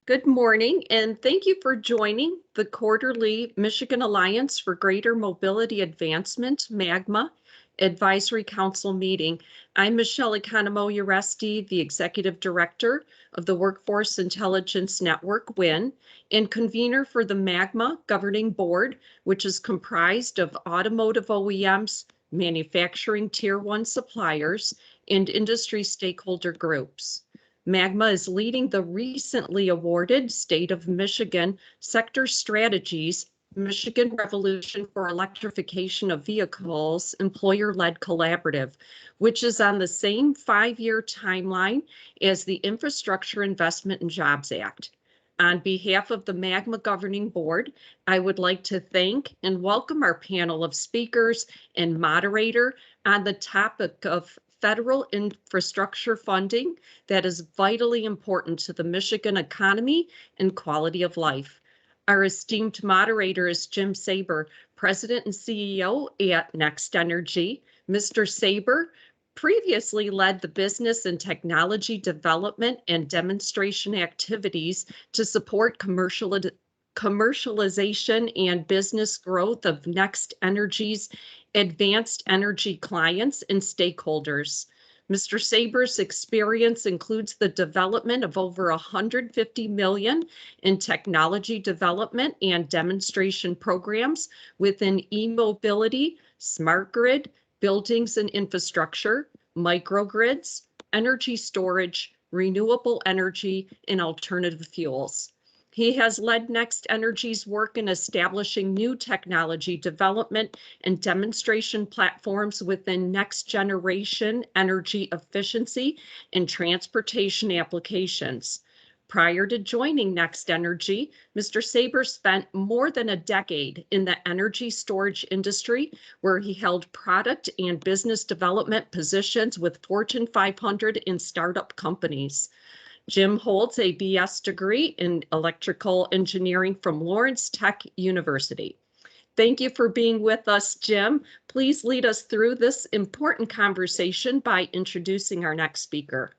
Good morning, and thank you for joining the quarterly Michigan Alliance for Greater Mobility Advancement, MAGMA Advisory Council meeting. I'm Michelle Economo-Uresti, the Executive Director of the Workforce Intelligence Network, WIN, and convener for the MAGMA Governing Board, which is comprised of automotive OEMs, manufacturing Tier 1 suppliers, and industry stakeholder groups. MAGMA is leading the recently awarded State of Michigan Sector Strategies Michigan Revolution for Electrification of Vehicles employer-led collaborative, which is on the same 5-year timeline as the Infrastructure Investment and Jobs Act. On behalf of the MAGMA Governing Board, I would like to thank and welcome our panel of speakers and moderator on the topic of federal infrastructure funding that is vitally important to the Michigan economy and quality of life. Our esteemed moderator is Jim Saber, President and CEO at NextEnergy. Mr. Saber previously led the business and technology development and demonstration activities to support commercialization and business growth of NextEnergy's advanced energy clients and stakeholders. Mr. Saber's experience includes the development of over $150 million in technology development and demonstration programs within e-mobility, smart grid, buildings and infrastructure, microgrids, energy storage, renewable energy, and alternative fuels. He has led NextEnergy's work in establishing new technology development and demonstration platforms within next generation energy efficiency and transportation applications. Prior to joining NextEnergy, Mr. Saber spent more than a decade in the energy storage industry, where he held product and business development positions with Fortune 500 and startup companies. Jim holds a BS degree in electrical engineering from Lawrence Tech University. Thank you for being with us, Jim. Please lead us through this important conversation by introducing our next speaker.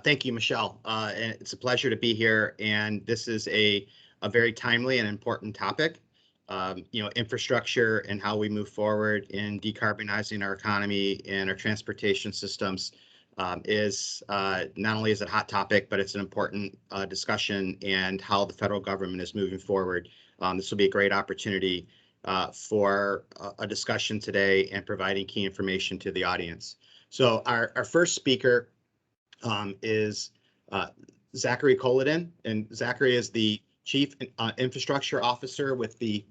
Thank you, Michelle. And it's a pleasure to be here. And this is a very timely and important topic. Infrastructure and how we move forward in decarbonizing our economy and our transportation systems is not only is it a hot topic, but it's an important discussion, and how the federal government is moving forward. This will be a great opportunity for a discussion today and providing key information to the audience. So our first speaker is Zachary Kolodin, and Zachary is the Chief Infrastructure Officer with the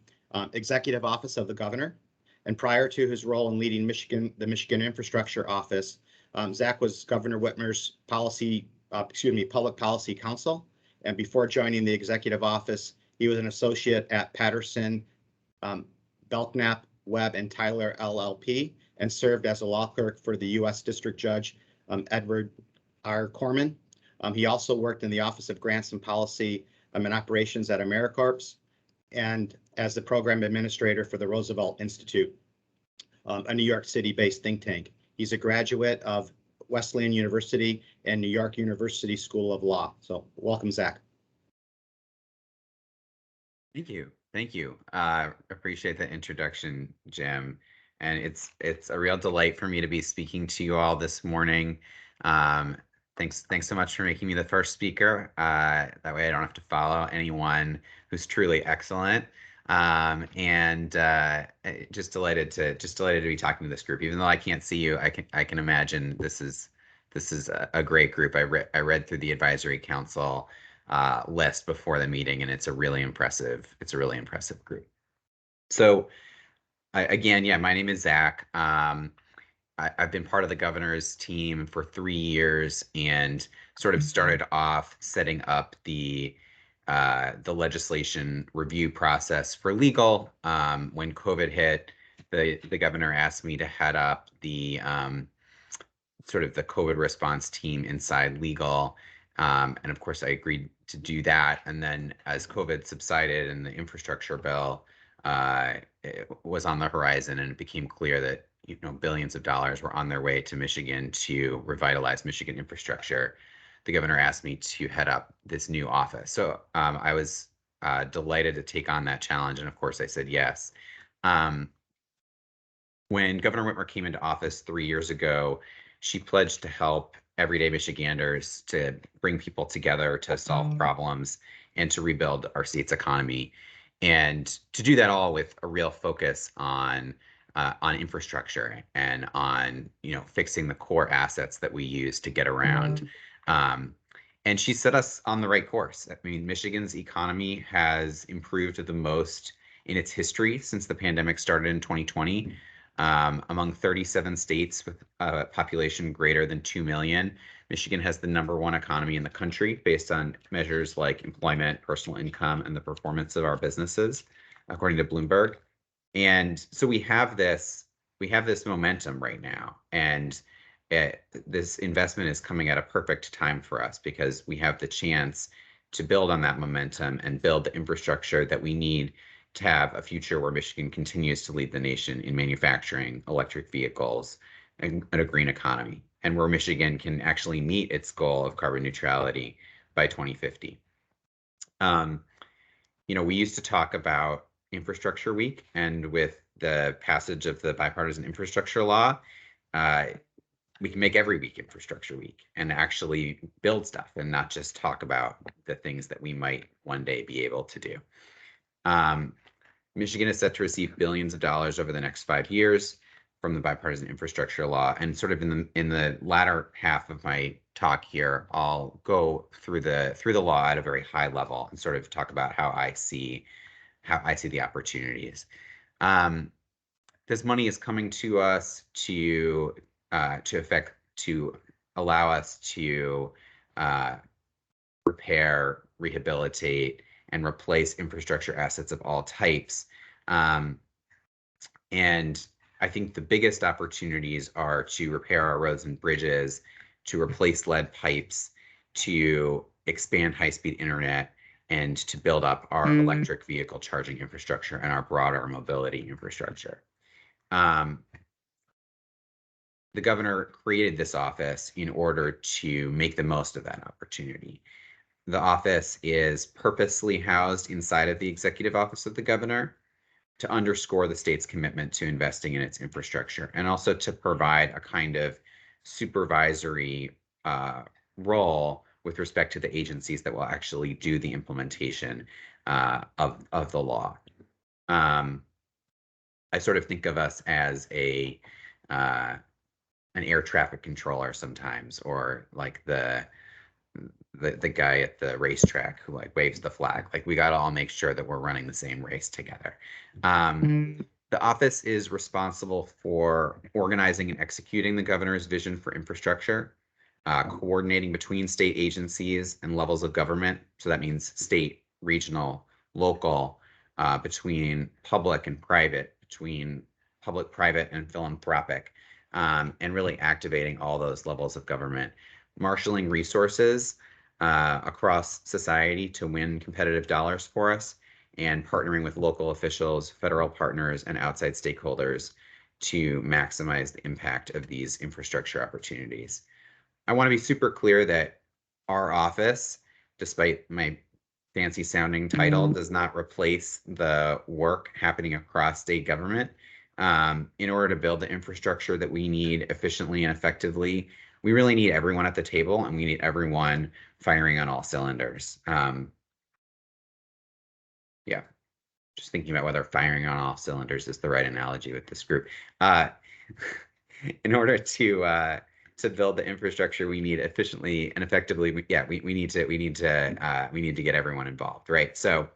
Executive Office of the Governor. And prior to his role in leading the Michigan Infrastructure Office, Zach was Governor Whitmer's Public Policy Counsel, and before joining the executive office, he was an associate at Patterson, Belknap, Webb, and Tyler LLP, and served as a law clerk for the U.S. District Judge Edward R. Corman. He also worked in the Office of Grants and Policy and Operations at AmeriCorps, and as the program administrator for the Roosevelt Institute, a New York City-based think tank. He's a graduate of Wesleyan University and New York University School of Law. So welcome, Zach. Thank you. Thank you. Appreciate the introduction, Jim. And it's a real delight for me to be speaking to you all this morning. Thanks so much for making me the first speaker. That way I don't have to follow anyone who's truly excellent. Just delighted to be talking to this group. Even though I can't see you, I can imagine this is a great group. I read through the advisory council list before the meeting, and it's a really impressive group. So again, my name is Zach. I've been part of the governor's team for 3 years, and sort of started off setting up the legislation review process for legal. When COVID hit, the governor asked me to head up the sort of the COVID response team inside legal. And of course, I agreed to do that. And then as COVID subsided and the infrastructure bill it was on the horizon, and it became clear that billions of dollars were on their way to Michigan to revitalize Michigan infrastructure, the governor asked me to head up this new office. So I was delighted to take on that challenge. And of course, I said yes. When Governor Whitmer came into office 3 years ago, she pledged to help everyday Michiganders, to bring people together to solve problems and to rebuild our state's economy, and to do that all with a real focus on infrastructure and on fixing the core assets that we use to get around. And she set us on the right course. I mean, Michigan's economy has improved the most in its history since the pandemic started in 2020. Among 37 states with a population greater than 2 million, Michigan has the #1 economy in the country based on measures like employment, personal income, and the performance of our businesses, according to Bloomberg. And so we have this momentum right now, and this investment is coming at a perfect time for us because we have the chance to build on that momentum and build the infrastructure that we need to have a future where Michigan continues to lead the nation in manufacturing electric vehicles and a green economy, and where Michigan can actually meet its goal of carbon neutrality by 2050. We used to talk about Infrastructure Week, and with the passage of the Bipartisan Infrastructure Law, we can make every week Infrastructure Week and actually build stuff and not just talk about the things that we might one day be able to do. Michigan is set to receive billions of dollars over the next 5 years from the Bipartisan Infrastructure Law. And sort of in the latter half of my talk here, I'll go through the law at a very high level and sort of talk about how I see the opportunities. This money is coming to us to allow us to repair, rehabilitate, and replace infrastructure assets of all types. And I think the biggest opportunities are to repair our roads and bridges, to replace lead pipes, to expand high-speed internet, and to build up our electric vehicle charging infrastructure and our broader mobility infrastructure. The governor created this office in order to make the most of that opportunity. The office is purposely housed inside of the executive office of the governor to underscore the state's commitment to investing in its infrastructure, and also to provide a kind of supervisory role with respect to the agencies that will actually do the implementation of the law. I sort of think of us as an air traffic controller sometimes, or like the guy at the racetrack who waves the flag. We got to all make sure that we're running the same race together. The office is responsible for organizing and executing the governor's vision for infrastructure, coordinating between state agencies and levels of government. So that means state, regional, local, between public and private, between public, private, and philanthropic, and really activating all those levels of government, marshaling resources across society to win competitive dollars for us, and partnering with local officials, federal partners, and outside stakeholders to maximize the impact of these infrastructure opportunities. I want to be super clear that our office, despite my fancy sounding title, does not replace the work happening across state government. In order to build the infrastructure that we need efficiently and effectively, we really need everyone at the table, and we need everyone firing on all cylinders. Yeah, just thinking about whether firing on all cylinders is the right analogy with this group. In order to build the infrastructure we need efficiently and effectively, we need to get everyone involved, right? So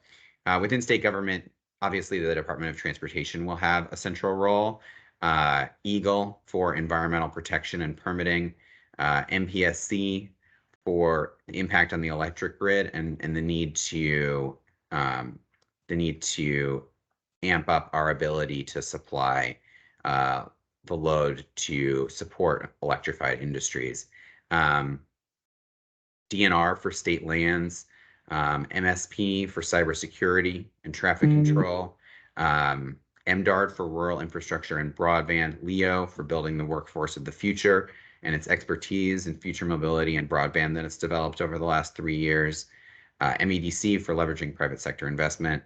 within state government, obviously the Department of Transportation will have a central role. EGLE for environmental protection and permitting, MPSC for the impact on the electric grid and the need to amp up our ability to supply the load to support electrified industries. DNR for state lands, MSP for cybersecurity and traffic control, MDARD for rural infrastructure and broadband, LEO for building the workforce of the future, and its expertise in future mobility and broadband that it's developed over the last 3 years, MEDC for leveraging private sector investment,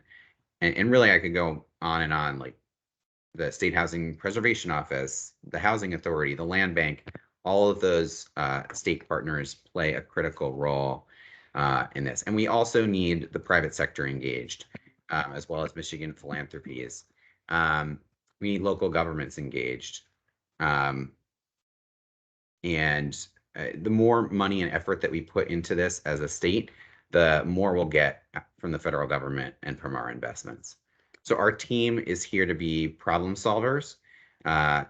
and really I could go on and on, like the State Housing Preservation Office, the Housing Authority, the Land Bank. All of those state partners play a critical role in this. And we also need the private sector engaged, as well as Michigan philanthropies. We need local governments engaged. And the more money and effort that we put into this as a state, the more we'll get from the federal government and from our investments. So our team is here to be problem solvers,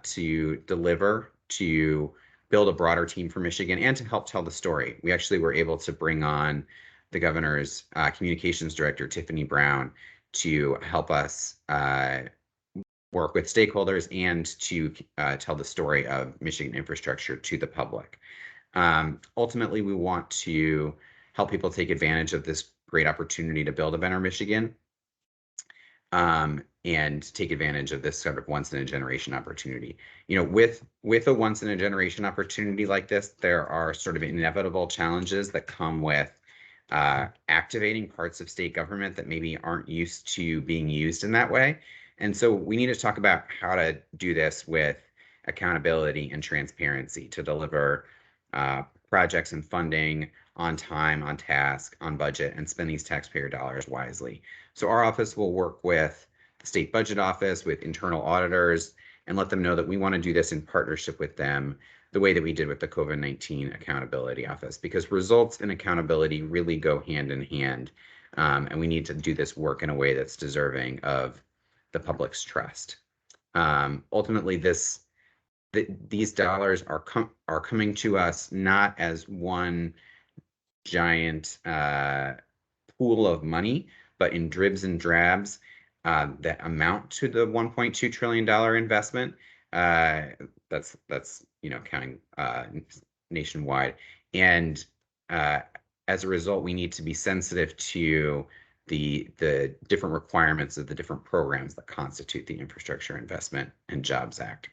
to deliver, to build a broader team for Michigan, and to help tell the story. We actually were able to bring on the governor's communications director, Tiffany Brown, to help us work with stakeholders and to tell the story of Michigan infrastructure to the public. Ultimately, we want to help people take advantage of this great opportunity to build a better Michigan, and take advantage of this sort of once-in-a-generation opportunity. You know, with a once-in-a-generation opportunity like this, there are sort of inevitable challenges that come with activating parts of state government that maybe aren't used to being used in that way. And so we need to talk about how to do this with accountability and transparency to deliver projects and funding on time, on task, on budget, and spend these taxpayer dollars wisely. So our office will work with the state budget office, with internal auditors, and let them know that we want to do this in partnership with them, the way that we did with the COVID-19 Accountability Office, because results and accountability really go hand in hand. And we need to do this work in a way that's deserving of the public's trust. Ultimately, these dollars are coming to us not as one giant pool of money, but in dribs and drabs that amount to the $1.2 trillion investment. That's you know, counting nationwide. And as a result, we need to be sensitive to the different requirements of the different programs that constitute the Infrastructure Investment and Jobs Act.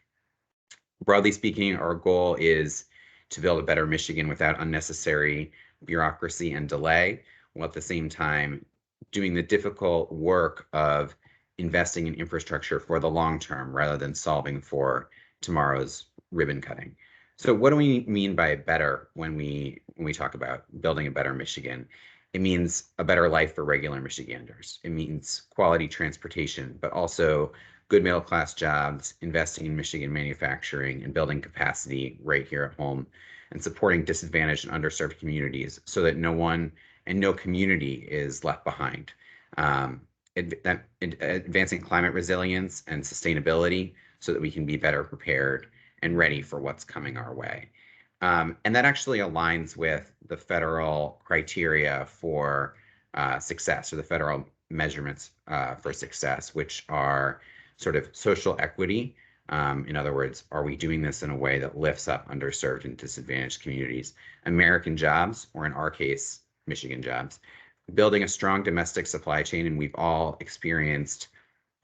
Broadly speaking, our goal is to build a better Michigan without unnecessary bureaucracy and delay, while at the same time doing the difficult work of investing in infrastructure for the long term rather than solving for tomorrow's ribbon cutting. So what do we mean by better when we talk about building a better Michigan? It means a better life for regular Michiganders. It means quality transportation, but also good middle-class jobs, investing in Michigan manufacturing, and building capacity right here at home, and supporting disadvantaged and underserved communities so that no one and no community is left behind. Advancing climate resilience and sustainability so that we can be better prepared and ready for what's coming our way. And that actually aligns with the federal criteria for success, or the federal measurements for success, which are sort of social equity. In other words, are we doing this in a way that lifts up underserved and disadvantaged communities? American jobs, or in our case, Michigan jobs. Building a strong domestic supply chain, and we've all experienced,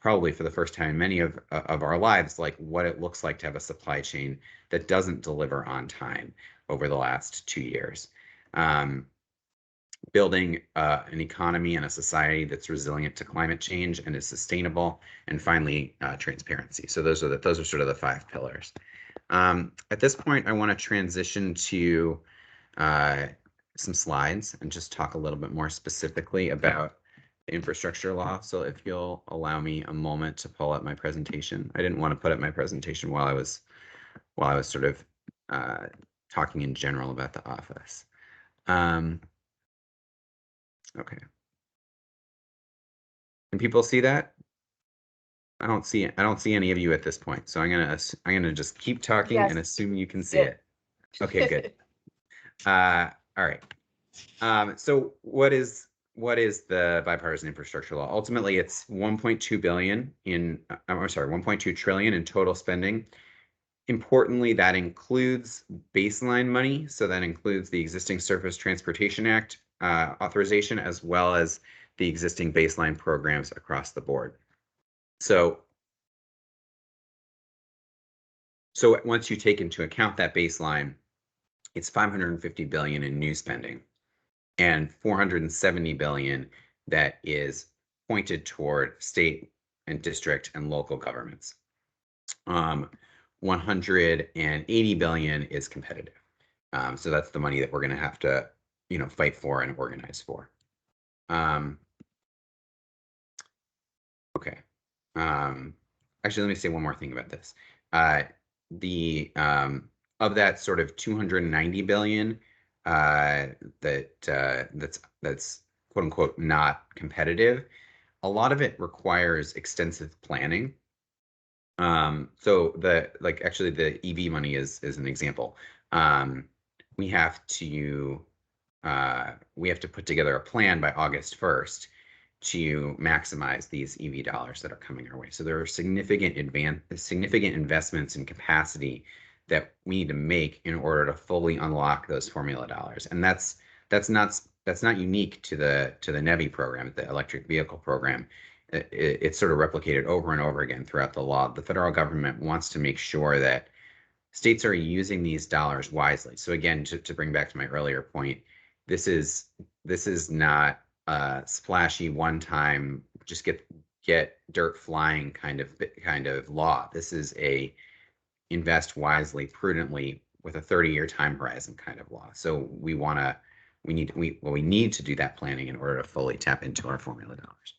probably for the first time in many of our lives, like what it looks like to have a supply chain that doesn't deliver on time over the last 2 years. Building an economy and a society that's resilient to climate change and is sustainable, and finally, transparency. So those are sort of the 5 pillars. At this point, I want to transition to some slides and just talk a little bit more specifically about the infrastructure law. So if you'll allow me a moment to pull up my presentation. I didn't want to put up my presentation while I was sort of talking in general about the office. Okay. Can people see that? I don't see any of you at this point, so I'm gonna just keep talking and assume you can see it. Okay, good. All right. So what is the bipartisan infrastructure law? Ultimately, it's 1.2 billion in, I'm sorry, 1.2 trillion in total spending. Importantly, that includes baseline money. So that includes the existing Surface Transportation Act authorization, as well as the existing baseline programs across the board. So So once you take into account that baseline, it's $550 billion in new spending and $470 billion that is pointed toward state and district and local governments. 180 billion is competitive. So that's the money that we're going to have to, fight for and organize for. Okay. Actually, let me say one more thing about this. Of that sort of 290 billion that's quote unquote not competitive, a lot of it requires extensive planning. So the EV money is an example. We have to put together a plan by August 1st to maximize these EV dollars that are coming our way. So there are significant investments in capacity that we need to make in order to fully unlock those formula dollars. And that's not unique to the NEVI program, the electric vehicle program. It's sort of replicated over and over again throughout the law. The federal government wants to make sure that states are using these dollars wisely. So again, to bring back to my earlier point, this is not a splashy one-time just get dirt flying kind of law. This is a invest wisely, prudently, with a 30-year time horizon kind of law. So we need to do that planning in order to fully tap into our formula dollars.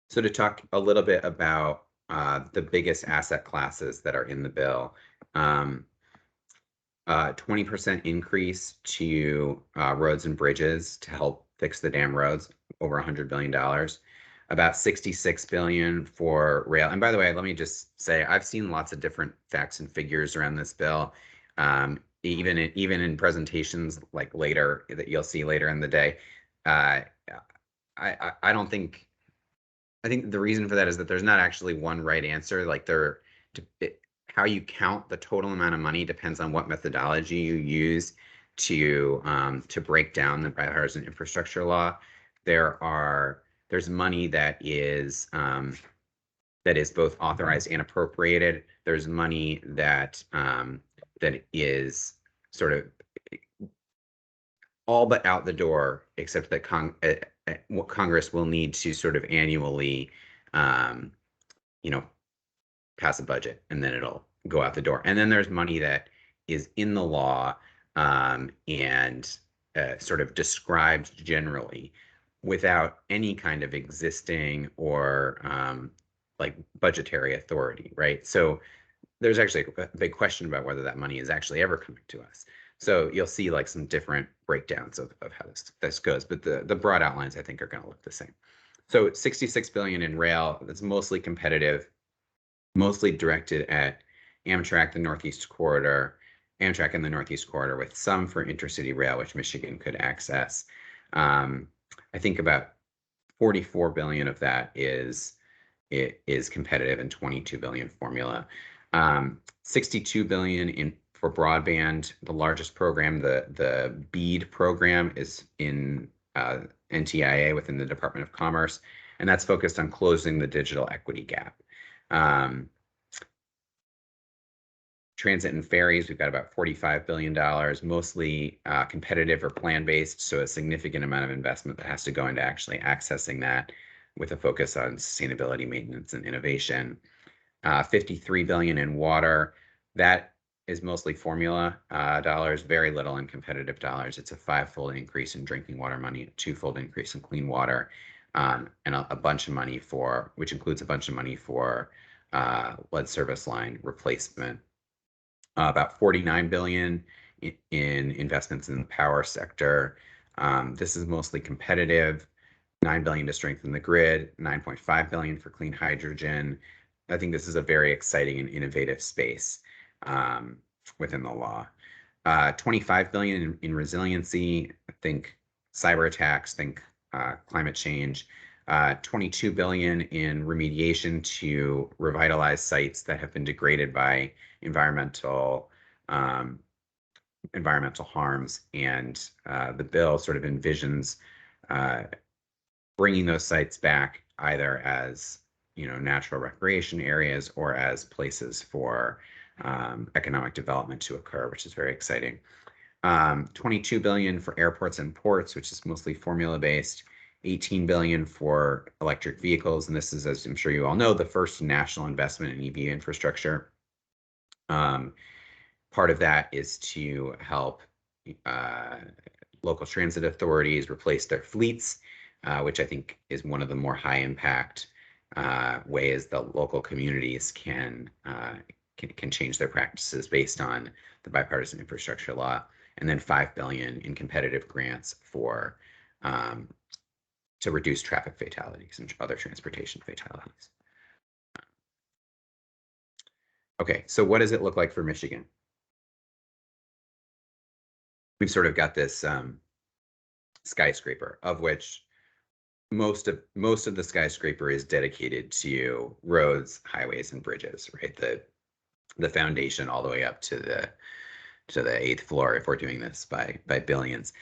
So to talk a little bit about the biggest asset classes that are in the bill, 20% increase to roads and bridges to help fix the damn roads, over $100 billion. About $66 billion for rail. And by the way, let me just say, I've seen lots of different facts and figures around this bill, even in presentations like later that you'll see later in the day. I think the reason for that is that there's not actually one right answer. Like how you count the total amount of money depends on what methodology you use to break down the bipartisan infrastructure law. There's money that is both authorized and appropriated. There's money that is sort of all but out the door, except that what Congress will need to sort of annually, pass a budget, and then it'll go out the door. And then there's money that is in the law and sort of described generally, without any kind of existing or budgetary authority, right? So there's actually a big question about whether that money is actually ever coming to us. So you'll see like some different breakdowns of how this goes, but the broad outlines I think are going to look the same. So 66 billion in rail, that's mostly competitive, mostly directed at Amtrak in the Northeast Corridor, with some for intercity rail, which Michigan could access. I think about 44 billion of that is competitive and 22 billion formula. 62 billion for broadband. The largest program, the BEAD program, is in NTIA within the Department of Commerce, and that's focused on closing the digital equity gap. Transit and ferries, we've got about $45 billion, mostly competitive or plan-based, so a significant amount of investment that has to go into actually accessing that, with a focus on sustainability, maintenance, and innovation. 53 billion in water. That is mostly formula dollars, very little in competitive dollars. It's a 5-fold increase in drinking water money, a 2-fold increase in clean water, and a bunch of money which includes a bunch of money for lead service line replacement. About 49 billion in investments in the power sector. This is mostly competitive. 9 billion to strengthen the grid, 9.5 billion for clean hydrogen. I think this is a very exciting and innovative space within the law. 25 billion in resiliency. Think cyber attacks, think climate change. 22 billion in remediation to revitalize sites that have been degraded by environmental harms, and the bill sort of envisions bringing those sites back either as natural recreation areas or as places for economic development to occur, which is very exciting. 22 billion for airports and ports, which is mostly formula based. 18 billion for electric vehicles, and this is, as I'm sure you all know, the first national investment in EV infrastructure. Part of that is to help local transit authorities replace their fleets, which I think is one of the more high impact ways that local communities can change their practices based on the bipartisan infrastructure law. And then 5 billion in competitive grants for to reduce traffic fatalities and other transportation fatalities. Okay, so what does it look like for Michigan? We've sort of got this skyscraper, of which most of the skyscraper is dedicated to roads, highways, and bridges, right? The foundation all the way up to the 8th floor, if we're doing this by billions.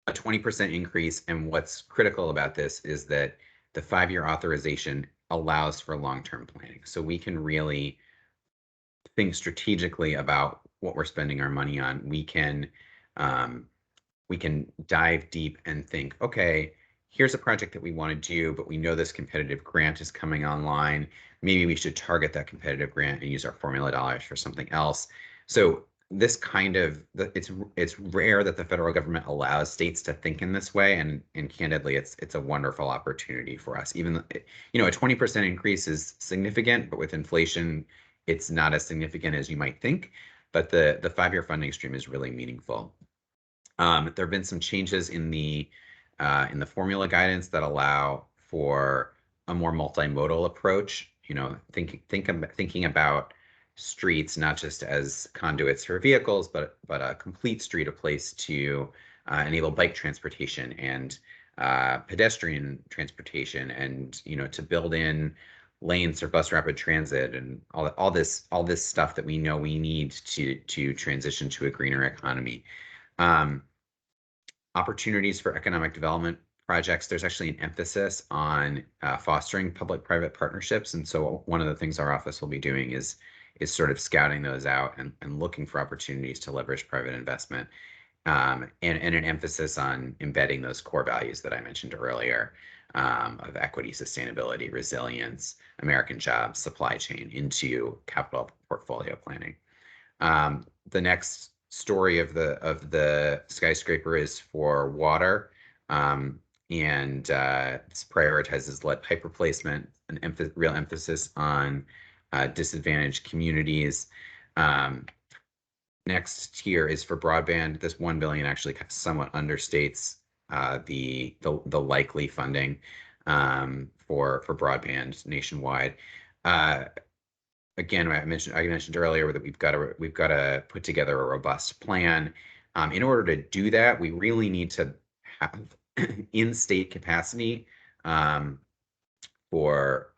A 20% increase, and what's critical about this is that the 5-year authorization allows for long-term planning. So we can really think strategically about what we're spending our money on. We can dive deep and think, okay, here's a project that we want to do, but we know this competitive grant is coming online. Maybe we should target that competitive grant and use our formula dollars for something else. So this kind of, it's rare that the federal government allows states to think in this way, and candidly, it's a wonderful opportunity for us. Even, you know, a 20% increase is significant, but with inflation, it's not as significant as you might think. But the 5-year funding stream is really meaningful. There have been some changes in the formula guidance that allow for a more multimodal approach. You know, thinking about streets not just as conduits for vehicles, but a complete street, a place to enable bike transportation and pedestrian transportation, and, you know, to build in lanes for bus rapid transit and all this stuff that we know we need to transition to a greener economy. Opportunities for economic development projects. There's actually an emphasis on fostering public-private partnerships, and so one of the things our office will be doing is sort of scouting those out and looking for opportunities to leverage private investment, and an emphasis on embedding those core values that I mentioned earlier, of equity, sustainability, resilience, American jobs, supply chain into capital portfolio planning. The next story of the skyscraper is for water, and this prioritizes lead pipe replacement, an real emphasis on disadvantaged communities. Next tier is for broadband. This 1 billion actually somewhat understates the likely funding for broadband nationwide. Again, I mentioned earlier that we've got to put together a robust plan. In order to do that, we really need to have in-state capacity for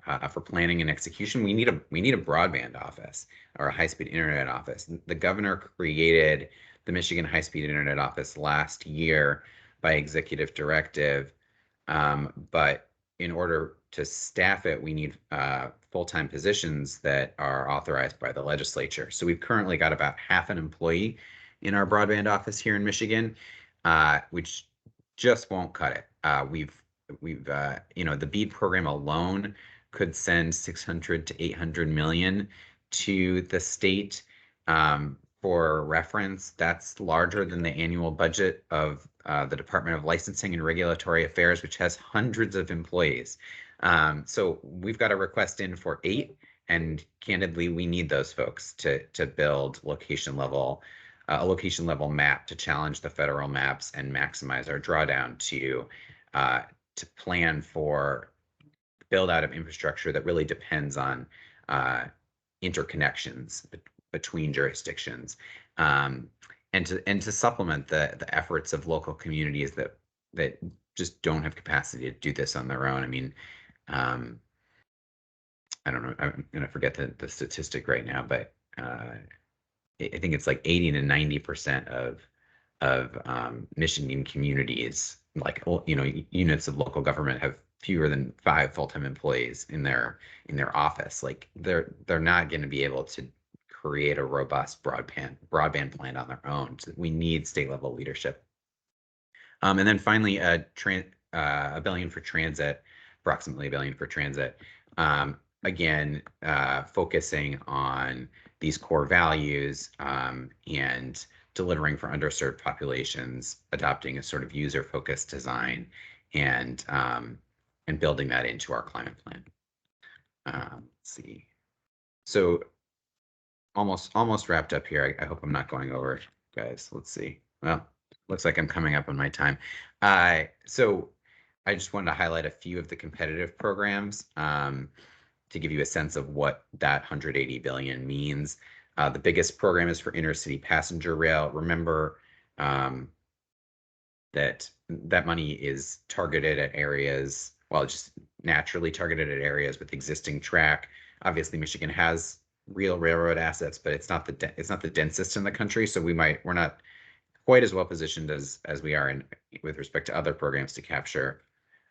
planning and execution. We need a broadband office or a high-speed internet office. The governor created the Michigan High-Speed Internet Office last year by executive directive, but in order to staff it, we need full-time positions that are authorized by the legislature. So we've currently got about half an employee in our broadband office here in Michigan, which just won't cut it. We've you know, the BEAD program alone could send 600 to 800 million to the state. For reference, that's larger than the annual budget of the Department of Licensing and Regulatory Affairs, which has hundreds of employees. So we've got a request in for 8, and candidly, we need those folks to build a location level map to challenge the federal maps and maximize our drawdown to plan for build out of infrastructure that really depends on interconnections between jurisdictions, and to supplement the efforts of local communities that just don't have capacity to do this on their own. I mean, I don't know, I'm gonna forget the statistic right now, but I think it's like 80 to 90% of Michigan communities, like, you know, units of local government fewer than 5 full-time employees in their office. Like they're not going to be able to create a robust broadband plan on their own. So we need state level leadership. And then finally, $1 billion for transit, approximately $1 billion for transit. Again, focusing on these core values and delivering for underserved populations, adopting a sort of user-focused design, and building that into our climate plan. Let's see. So almost wrapped up here. I hope I'm not going over, guys. Let's see. Well, looks like I'm coming up on my time. So I just wanted to highlight a few of the competitive programs to give you a sense of what that $180 billion means. The biggest program is for intercity passenger rail. Remember that money is targeted at areas, well, just naturally targeted at areas with existing track. Obviously, Michigan has real railroad assets, but it's not the densest in the country, so we're not quite as well positioned as we are with respect to other programs to capture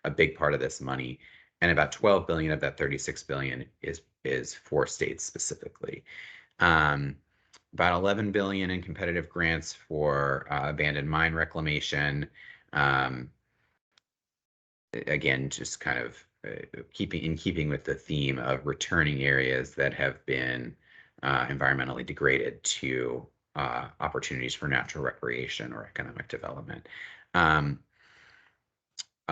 a big part of this money. And about 12 billion of that 36 billion is for states specifically. About 11 billion in competitive grants for abandoned mine reclamation. Again, just kind of keeping with the theme of returning areas that have been environmentally degraded to opportunities for natural recreation or economic development.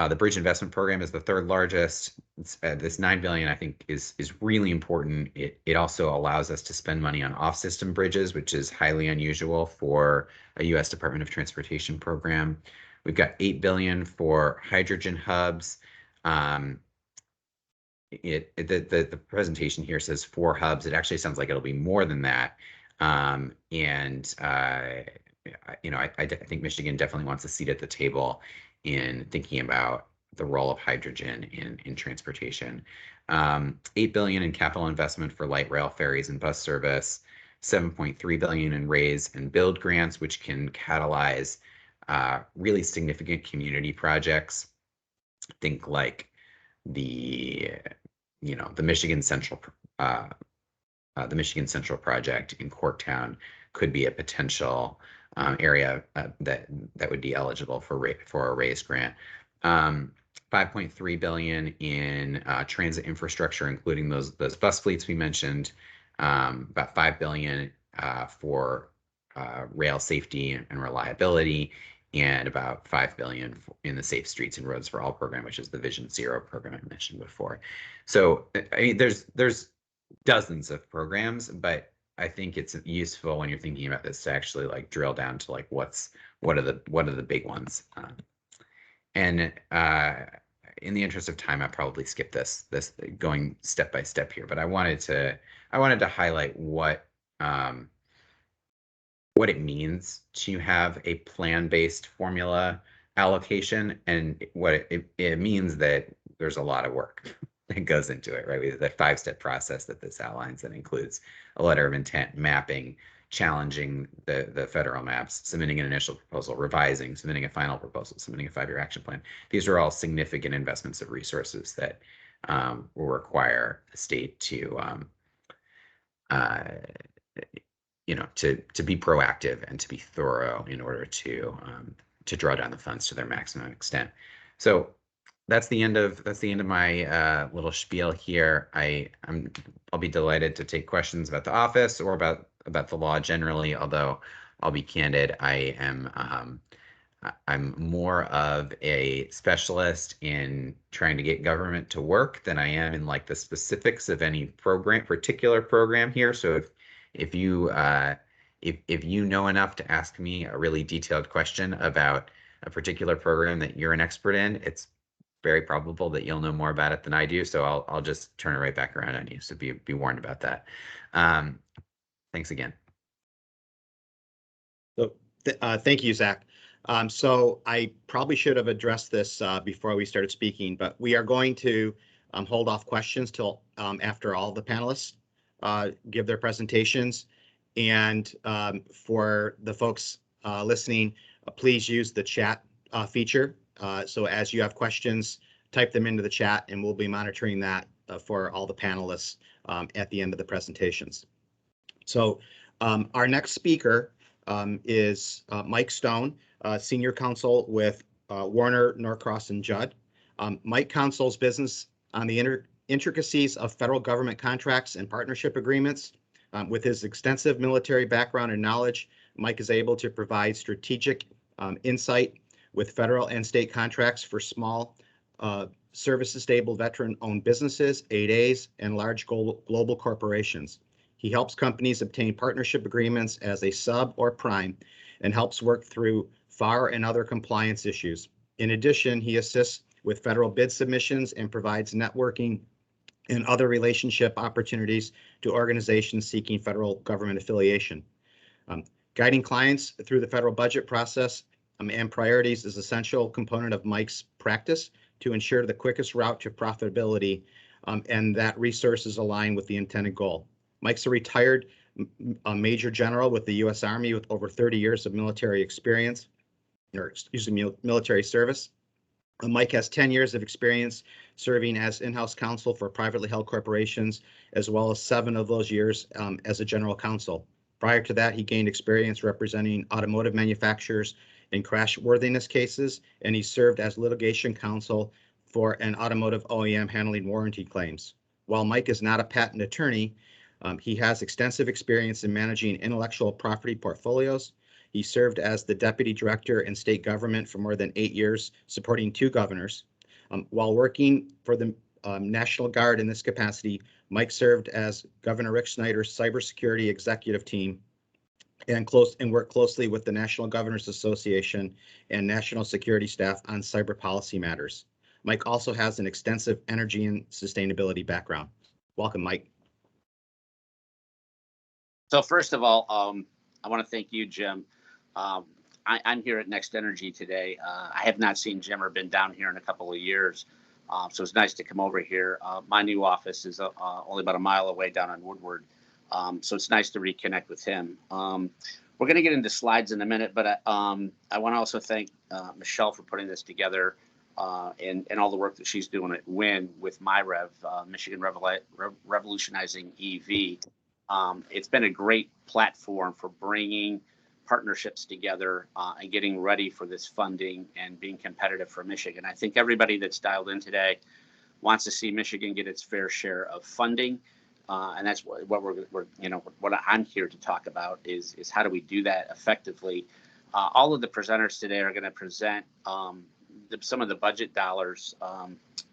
The Bridge Investment Program is the third largest. This $9 billion, I think, is really important. It also allows us to spend money on off-system bridges, which is highly unusual for a U.S. Department of Transportation program. We've got $8 billion for hydrogen hubs. The presentation here says 4 hubs. It actually sounds like it'll be more than that. I think Michigan definitely wants a seat at the table in thinking about the role of hydrogen in transportation. $8 billion in capital investment for light rail, ferries, and bus service. $7.3 billion in raise and build grants, which can catalyze really significant community projects. Think like the Michigan Central project in Corktown could be a potential area that would be eligible for a raise grant. $5.3 billion in transit infrastructure, including those bus fleets we mentioned. About $5 billion for rail safety and reliability, and about $5 billion in the Safe Streets and Roads for All program, which is the Vision Zero program I mentioned before. So I mean, there's dozens of programs, but I think it's useful when you're thinking about this to actually like drill down to like what are the big ones. In the interest of time, I probably skip this going step by step here, but I wanted to highlight what it means to have a plan-based formula allocation, and what it means that there's a lot of work that goes into it, right? We have that 5-step process that this outlines that includes a letter of intent, mapping, challenging the federal maps, submitting an initial proposal, revising, submitting a final proposal, submitting a 5-year action plan. These are all significant investments of resources that will require the state to to be proactive and to be thorough in order to draw down the funds to their maximum extent. So that's the end of my little spiel here. I'll be delighted to take questions about the office or about the law generally. Although I'll be candid, I'm more of a specialist in trying to get government to work than I am in like the specifics of any particular program here. So if you know enough to ask me a really detailed question about a particular program that you're an expert in, it's very probable that you'll know more about it than I do. So I'll just turn it right back around on you. So be warned about that. Thanks again. So thank you, Zach. So I probably should have addressed this before we started speaking, but we are going to hold off questions till after all the panelists give their presentations. And for the folks listening, please use the chat feature. So as you have questions, type them into the chat, and we'll be monitoring that for all the panelists at the end of the presentations. So our next speaker is Mike Stone, Senior Counsel with Warner Norcross Judd. Mike counsels business on the intricacies of federal government contracts and partnership agreements. With his extensive military background and knowledge, Mike is able to provide strategic insight with federal and state contracts for small, services-stable veteran-owned businesses, 8As, and large global corporations. He helps companies obtain partnership agreements as a sub or prime and helps work through FAR and other compliance issues. In addition, he assists with federal bid submissions and provides networking and other relationship opportunities to organizations seeking federal government affiliation. Guiding clients through the federal budget process and priorities is an essential component of Mike's practice to ensure the quickest route to profitability and that resources align with the intended goal. Mike's a retired Major General with the U.S. Army with over 30 years of military experience, or excuse me, military service. Mike has 10 years of experience serving as in-house counsel for privately held corporations, as well as 7 of those years as a general counsel. Prior to that, he gained experience representing automotive manufacturers in crashworthiness cases, and he served as litigation counsel for an automotive OEM handling warranty claims. While Mike is not a patent attorney, he has extensive experience in managing intellectual property portfolios. He served as the deputy director in state government for more than 8 years, supporting 2 governors. While working for the National Guard in this capacity, Mike served as Governor Rick Snyder's cybersecurity executive team and worked closely with the National Governors Association and national security staff on cyber policy matters. Mike also has an extensive energy and sustainability background. Welcome, Mike. So first of all, I want to thank you, Jim. I'm here at NextEnergy today. I have not seen Jim or been down here in a couple of years, so it's nice to come over here. My new office is only about a mile away down on Woodward, so it's nice to reconnect with him. We're going to get into slides in a minute, but I want to also thank Michelle for putting this together and all the work that she's doing at WIN with MiREV, Michigan Revolutionizing EV. It's been a great platform for bringing partnerships together and getting ready for this funding and being competitive for Michigan. I think everybody that's dialed in today wants to see Michigan get its fair share of funding, and that's what what I'm here to talk about is how do we do that effectively. All of the presenters today are going to present some of the budget dollars,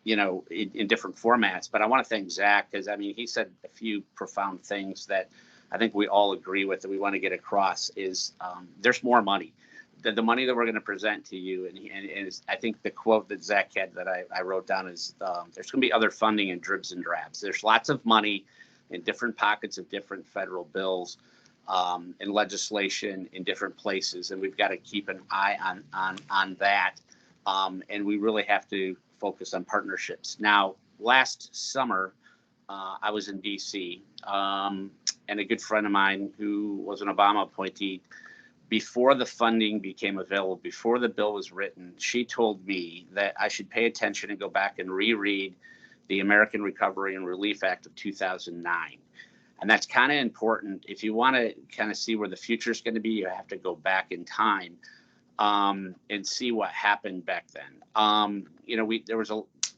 in different formats. But I want to thank Zach because he said a few profound things that I think we all agree with that we want to get across is there's more money. The money that we're going to present to you, and I think the quote that Zach had that I wrote down is there's going to be other funding in dribs and drabs. There's lots of money in different pockets of different federal bills and legislation in different places, and we've got to keep an eye on that. And we really have to focus on partnerships. Now, last summer, I was in DC, and a good friend of mine who was an Obama appointee, before the funding became available, before the bill was written, she told me that I should pay attention and go back and reread the American Recovery and Relief Act of 2009. And that's kind of important. If you want to kind of see where the future is going to be, you have to go back in time and see what happened back then. There was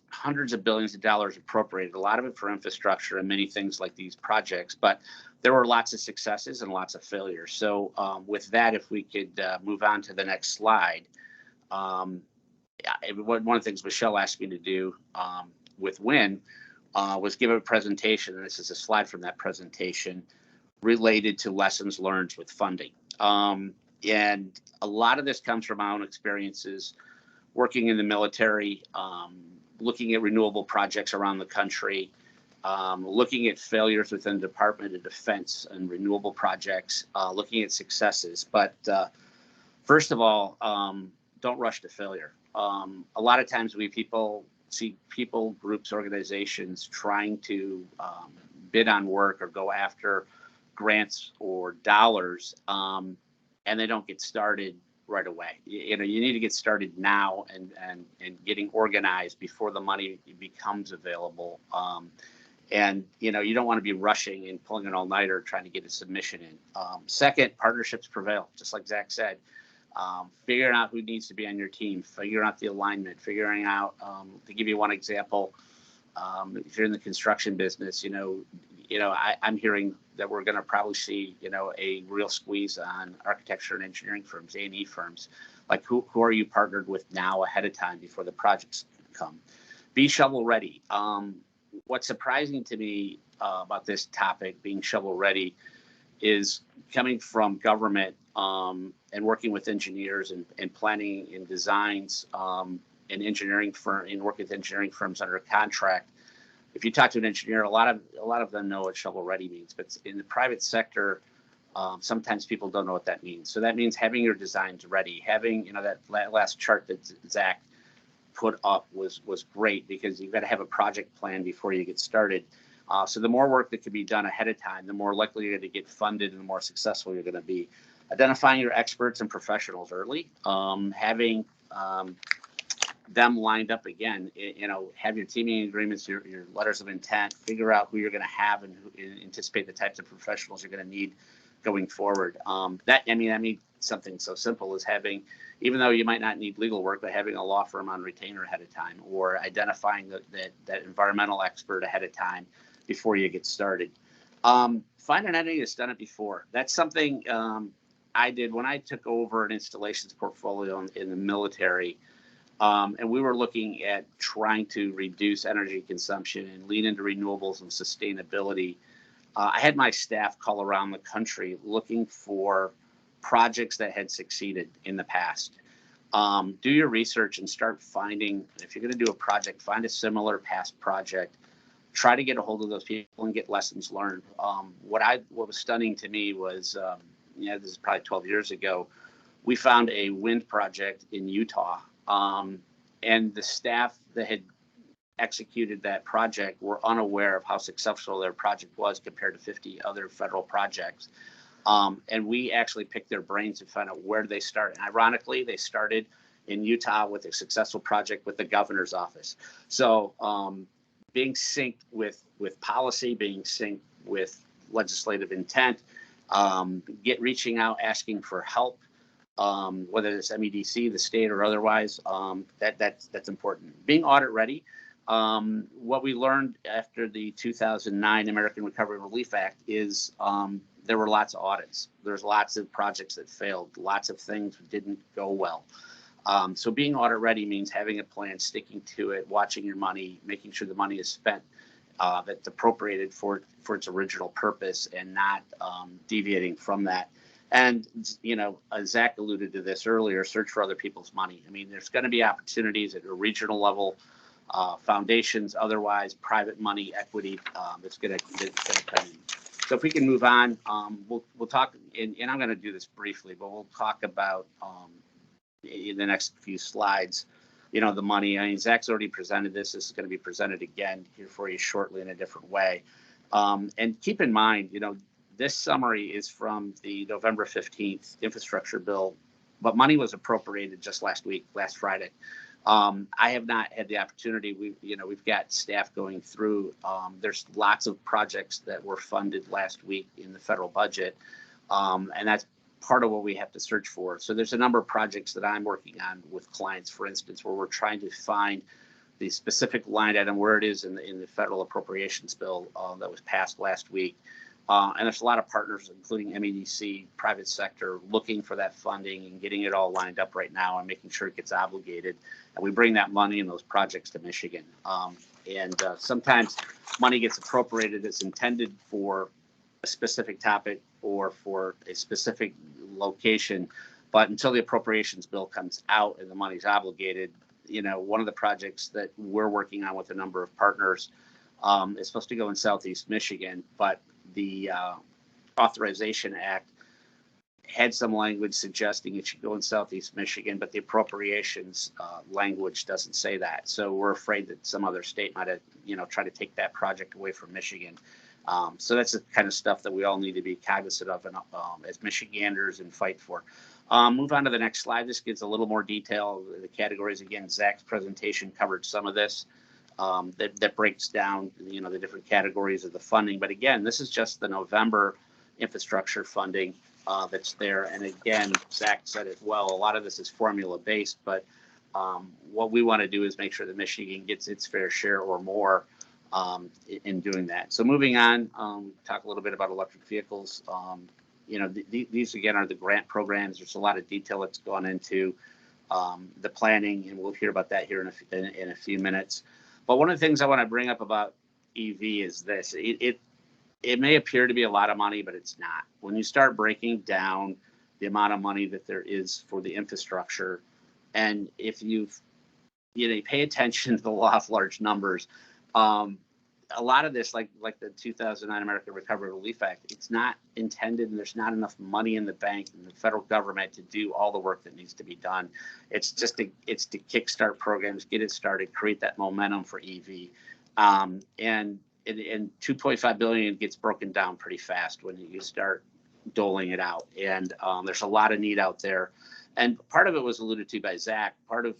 hundreds of billions of dollars appropriated, a lot of it for infrastructure and many things like these projects, but there were lots of successes and lots of failures. So with that, if we could move on to the next slide. One of the things Michelle asked me to do with WIN was give a presentation, and this is a slide from that presentation related to lessons learned with funding. And a lot of this comes from my own experiences working in the military, looking at renewable projects around the country, looking at failures within the Department of Defense and renewable projects, looking at successes. But first of all, don't rush to failure. A lot of times we see people, groups, organizations trying to bid on work or go after grants or dollars, and they don't get started right away. You know, you need to get started now and getting organized before the money becomes available. And you know, you don't want to be rushing and pulling an all-nighter trying to get a submission in. Second, partnerships prevail, just like Zach said. Figuring out who needs to be on your team, figuring out the alignment, figuring out, to give you one example, if you're in the construction business, I'm hearing that we're going to probably see, a real squeeze on architecture and engineering firms, A&E firms. Like who are you partnered with now ahead of time before the projects come? Be shovel ready. What's surprising to me about this topic, being shovel ready, is coming from government and working with engineers and planning and designs and engineering firm and work with engineering firms under a contract. If you talk to an engineer, a lot of them know what shovel ready means, but in the private sector, sometimes people don't know what that means. So that means having your designs ready, having, that last chart that Zach put up was great, because you've got to have a project plan before you get started. So the more work that can be done ahead of time, the more likely you're going to get funded and the more successful you're going to be. Identifying your experts and professionals early, having them lined up again, have your teaming agreements, your letters of intent, figure out who you're going to have and anticipate the types of professionals you're going to need going forward. That means something so simple as having, even though you might not need legal work, but having a law firm on retainer ahead of time, or identifying that environmental expert ahead of time before you get started. Find an entity that's done it before. That's something I did when I took over an installations portfolio in the military. And we were looking at trying to reduce energy consumption and lean into renewables and sustainability. I had my staff call around the country looking for projects that had succeeded in the past. Do your research and start finding, if you're going to do a project, find a similar past project. Try to get a hold of those people and get lessons learned. What was stunning to me was, this is probably 12 years ago, we found a wind project in Utah. And the staff that had executed that project were unaware of how successful their project was compared to 50 other federal projects. And we actually picked their brains to find out where they started. And ironically, they started in Utah with a successful project with the governor's office. So being synced with policy, being synced with legislative intent, reaching out, asking for help, whether it's MEDC, the state, or otherwise, that's important. Being audit ready. What we learned after the 2009 American Recovery and Relief Act is there were lots of audits. There's lots of projects that failed. Lots of things didn't go well. So being audit ready means having a plan, sticking to it, watching your money, making sure the money is spent, that's appropriated for its original purpose, and not deviating from that. And, Zach alluded to this earlier, search for other people's money. I mean, there's going to be opportunities at a regional level, foundations, otherwise, private money, equity, that's going to come in. So if we can move on, we'll talk, and I'm going to do this briefly, but we'll talk about in the next few slides, the money. I mean, Zach's already presented this. This is going to be presented again here for you shortly in a different way. And keep in mind, this summary is from the November 15th infrastructure bill, but money was appropriated just last Friday. I have not had the opportunity. We've got staff going through. There's lots of projects that were funded last week in the federal budget, and that's part of what we have to search for. So there's a number of projects that I'm working on with clients, for instance, where we're trying to find the specific line item where it is in the federal appropriations bill that was passed last week. And there's a lot of partners, including MEDC, private sector, looking for that funding and getting it all lined up right now and making sure it gets obligated. And we bring that money and those projects to Michigan. And sometimes money gets appropriated as intended for a specific topic or for a specific location. But until the appropriations bill comes out and the money's obligated, one of the projects that we're working on with a number of partners is supposed to go in Southeast Michigan, but the Authorization Act had some language suggesting it should go in Southeast Michigan, but the appropriations language doesn't say that. So we're afraid that some other state might have, try to take that project away from Michigan. So that's the kind of stuff that we all need to be cognizant of as Michiganders and fight for. Move on to the next slide. This gives a little more detail. The categories, again, Zach's presentation covered some of this. That breaks down, the different categories of the funding. But again, this is just the November infrastructure funding that's there. And again, Zach said it well, a lot of this is formula based, but what we want to do is make sure that Michigan gets its fair share or more in doing that. So moving on, talk a little bit about electric vehicles. These again are the grant programs. There's a lot of detail that's gone into the planning, and we'll hear about that here in a few minutes. But one of the things I want to bring up about EV is this. It may appear to be a lot of money, but it's not. When you start breaking down the amount of money that there is for the infrastructure, and if you pay attention to the law of large numbers, a lot of this, like the 2009 American Recovery Relief Act, it's not intended, and there's not enough money in the bank and the federal government to do all the work that needs to be done. It's to kickstart programs, get it started, create that momentum for EV, and 2.5 billion gets broken down pretty fast when you start doling it out. And there's a lot of need out there. And part of it was alluded to by Zach. Part of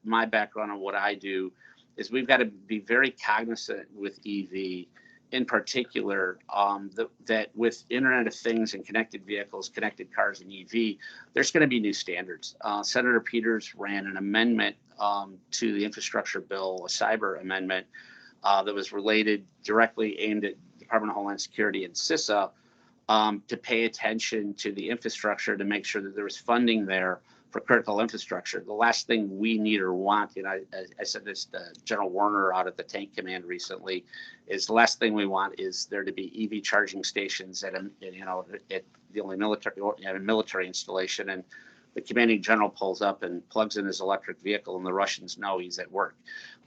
my background and what I do is we've got to be very cognizant with EV, in particular, that with Internet of Things and connected vehicles, connected cars, and EV, there's going to be new standards. Senator Peters ran an amendment to the infrastructure bill, a cyber amendment that was related directly aimed at Department of Homeland Security and CISA to pay attention to the infrastructure to make sure that there was funding there for critical infrastructure. The last thing we need or want, and I said this to General Warner out at the Tank Command recently, is the last thing we want is there to be EV charging stations at the only military installation, and the commanding general pulls up and plugs in his electric vehicle, and the Russians know he's at work.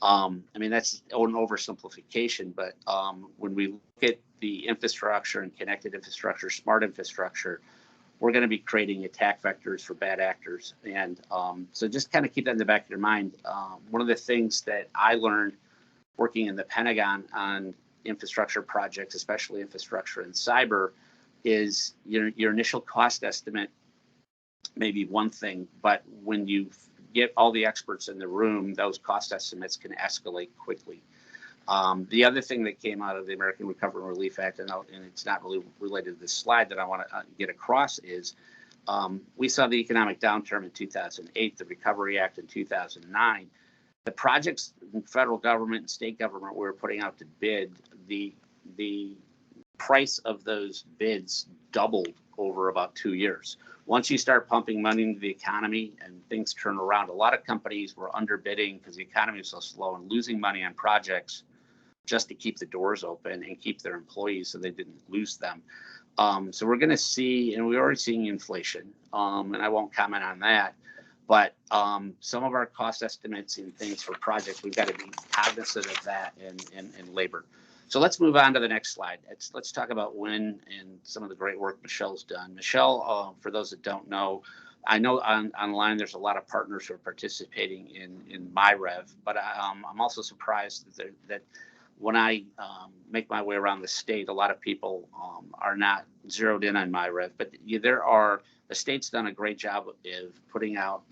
That's an oversimplification, but when we look at the infrastructure and connected infrastructure, smart infrastructure, we're going to be creating attack vectors for bad actors. And so just kind of keep that in the back of your mind. One of the things that I learned working in the Pentagon on infrastructure projects, especially infrastructure and cyber, is your initial cost estimate may be one thing, but when you get all the experts in the room, those cost estimates can escalate quickly. The other thing that came out of the American Recovery and Relief Act, and it's not really related to this slide that I want to get across, is we saw the economic downturn in 2008, the Recovery Act in 2009. The projects in federal government and state government we were putting out to bid, the price of those bids doubled over about 2 years. Once you start pumping money into the economy and things turn around, a lot of companies were underbidding because the economy was so slow and losing money on projects just to keep the doors open and keep their employees so they didn't lose them. So we're going to see, and we're already seeing inflation, and I won't comment on that, but some of our cost estimates and things for projects, we've got to be cognizant of that and labor. So let's move on to the next slide. Let's talk about WIN and some of the great work Michelle's done. Michelle, for those that don't know, I know online there's a lot of partners who are participating in MiREV, but I'm also surprised that when I make my way around the state, a lot of people are not zeroed in on MiREV, but the state's done a great job of putting out,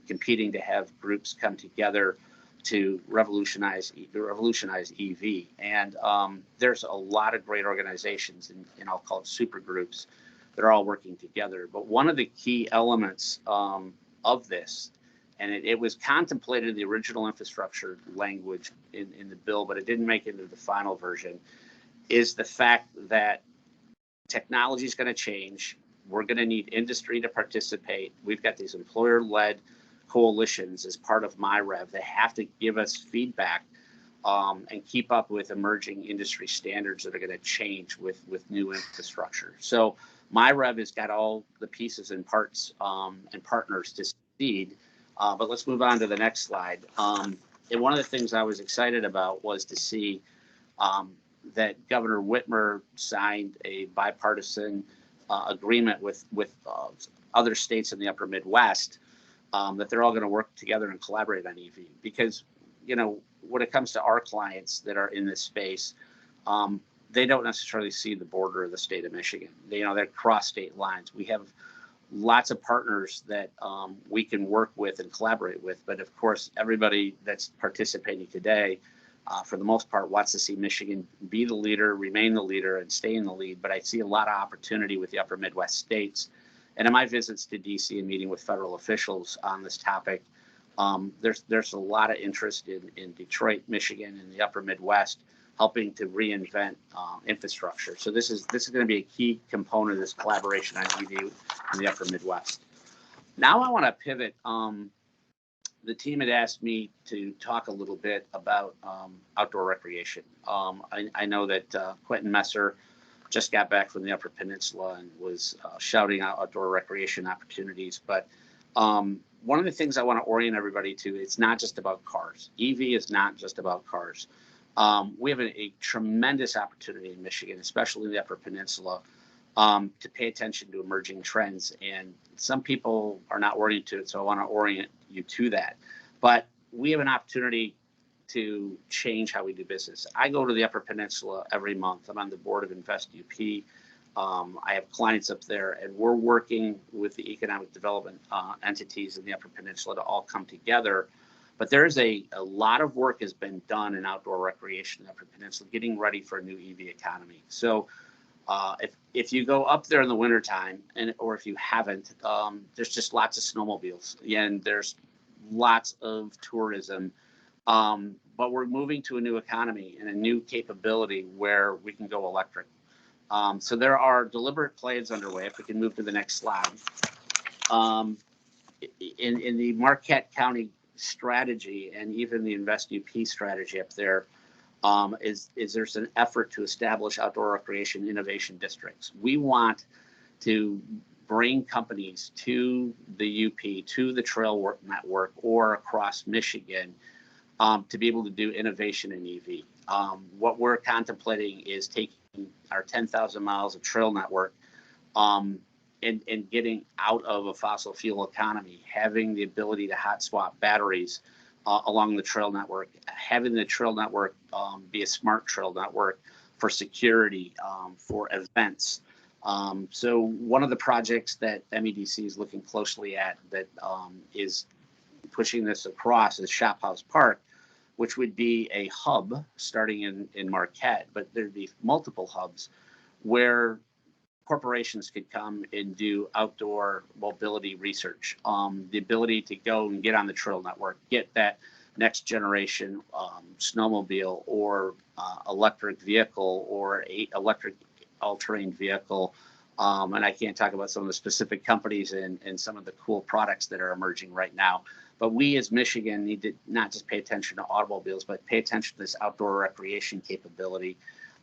competing to have groups come together to revolutionize EV. And there's a lot of great organizations, and I'll call it super groups, that are all working together. But one of the key elements of this, and it was contemplated in the original infrastructure language in the bill, but it didn't make it into the final version, is the fact that technology is going to change. We're going to need industry to participate. We've got these employer-led coalitions as part of MiREV. They have to give us feedback and keep up with emerging industry standards that are going to change with new infrastructure. So MiREV has got all the pieces and parts and partners to succeed. But let's move on to the next slide. And one of the things I was excited about was to see that Governor Whitmer signed a bipartisan agreement with other states in the upper Midwest that they're all going to work together and collaborate on EV. Because, when it comes to our clients that are in this space, they don't necessarily see the border of the state of Michigan. They're cross state lines. We have lots of partners that we can work with and collaborate with. But of course, everybody that's participating today, for the most part, wants to see Michigan be the leader, remain the leader, and stay in the lead. But I see a lot of opportunity with the upper Midwest states. And in my visits to DC and meeting with federal officials on this topic, there's a lot of interest in Detroit, Michigan, and the upper Midwest, helping to reinvent infrastructure. So this is going to be a key component of this collaboration on EV in the upper Midwest. Now I want to pivot. The team had asked me to talk a little bit about outdoor recreation. I know that Quentin Messer just got back from the Upper Peninsula and was shouting out outdoor recreation opportunities. But one of the things I want to orient everybody to, it's not just about cars. EV is not just about cars. We have a tremendous opportunity in Michigan, especially in the Upper Peninsula, to pay attention to emerging trends. And some people are not oriented to it, so I want to orient you to that. But we have an opportunity to change how we do business. I go to the Upper Peninsula every month. I'm on the board of Invest UP. I have clients up there, and we're working with the economic development entities in the Upper Peninsula to all come together. But there's a lot of work has been done in outdoor recreation in the Upper Peninsula, getting ready for a new EV economy. So if you go up there in the wintertime, or if you haven't, there's just lots of snowmobiles, and there's lots of tourism. But we're moving to a new economy and a new capability where we can go electric. So there are deliberate plans underway. If we can move to the next slide. In the Marquette County strategy, and even the Invest UP strategy up there, is there's an effort to establish outdoor recreation innovation districts. We want to bring companies to the UP, to the trail network, or across Michigan, to be able to do innovation in EV. What we're contemplating is taking our 10,000 miles of trail network and getting out of a fossil fuel economy, having the ability to hot swap batteries along the trail network, having the trail network be a smart trail network for security, for events. So one of the projects that MEDC is looking closely at that is pushing this across is Shop House Park, which would be a hub starting in Marquette, but there'd be multiple hubs where corporations could come and do outdoor mobility research. The ability to go and get on the trail network, get that next generation snowmobile or electric vehicle or electric all-terrain vehicle. And I can't talk about some of the specific companies and some of the cool products that are emerging right now. But we as Michigan need to not just pay attention to automobiles, but pay attention to this outdoor recreation capability.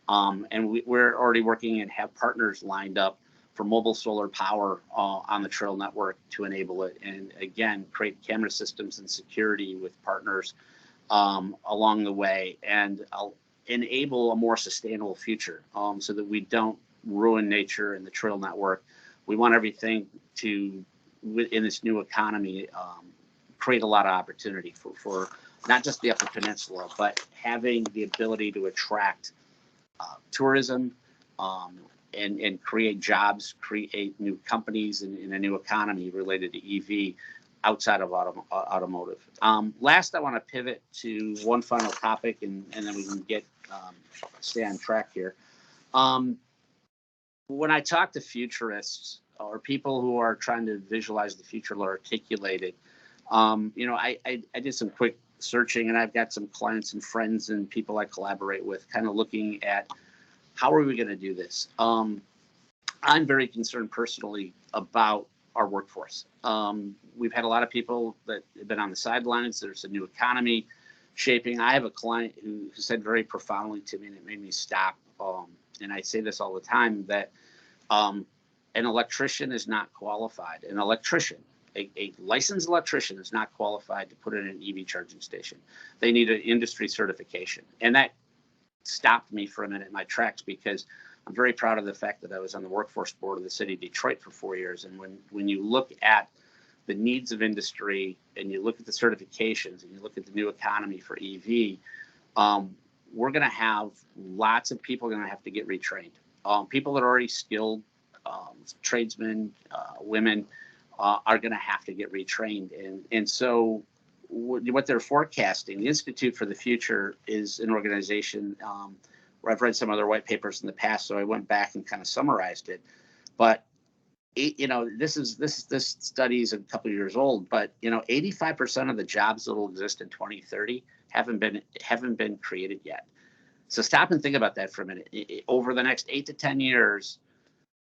And we're already working and have partners lined up for mobile solar power on the trail network to enable it. And again, create camera systems and security with partners along the way, and enable a more sustainable future so that we don't ruin nature and the trail network. We want everything to, in this new economy, create a lot of opportunity for not just the Upper Peninsula, but having the ability to attract tourism and create jobs, create new companies in a new economy related to EV outside of automotive. Last, I want to pivot to one final topic, and then we can stay on track here. When I talk to futurists or people who are trying to visualize the future or articulate it, I did some quick searching, and I've got some clients and friends and people I collaborate with kind of looking at how are we going to do this. I'm very concerned personally about our workforce. We've had a lot of people that have been on the sidelines. There's a new economy shaping. I have a client who said very profoundly to me, and it made me stop. And I say this all the time, that an electrician is not qualified. An electrician, a licensed electrician, is not qualified to put in an EV charging station. They need an industry certification. And that stopped me for a minute in my tracks, because I'm very proud of the fact that I was on the workforce board of the city of Detroit for 4 years. And when you look at the needs of industry, and you look at the certifications, and you look at the new economy for EV, we're going to have lots of people going to have to get retrained. People that are already skilled tradesmen, women are going to have to get retrained. And so what they're forecasting, the Institute for the Future is an organization where I've read some other white papers in the past, so I went back and kind of summarized it. But this study is a couple of years old, but 85% of the jobs that will exist in 2030 haven't been created yet. So stop and think about that for a minute. Over the next 8 to 10 years,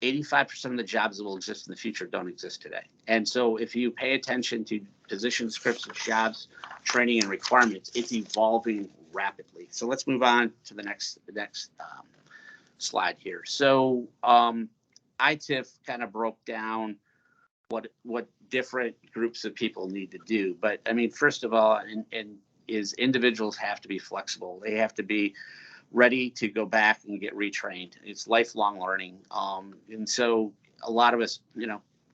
85% of the jobs that will exist in the future don't exist today. And so if you pay attention to position descriptions, jobs, training, and requirements, it's evolving rapidly. So let's move on to the next slide here. So ITIF kind of broke down what different groups of people need to do. But I mean, first of all, is individuals have to be flexible. They have to be ready to go back and get retrained. It's lifelong learning. And so a lot of us,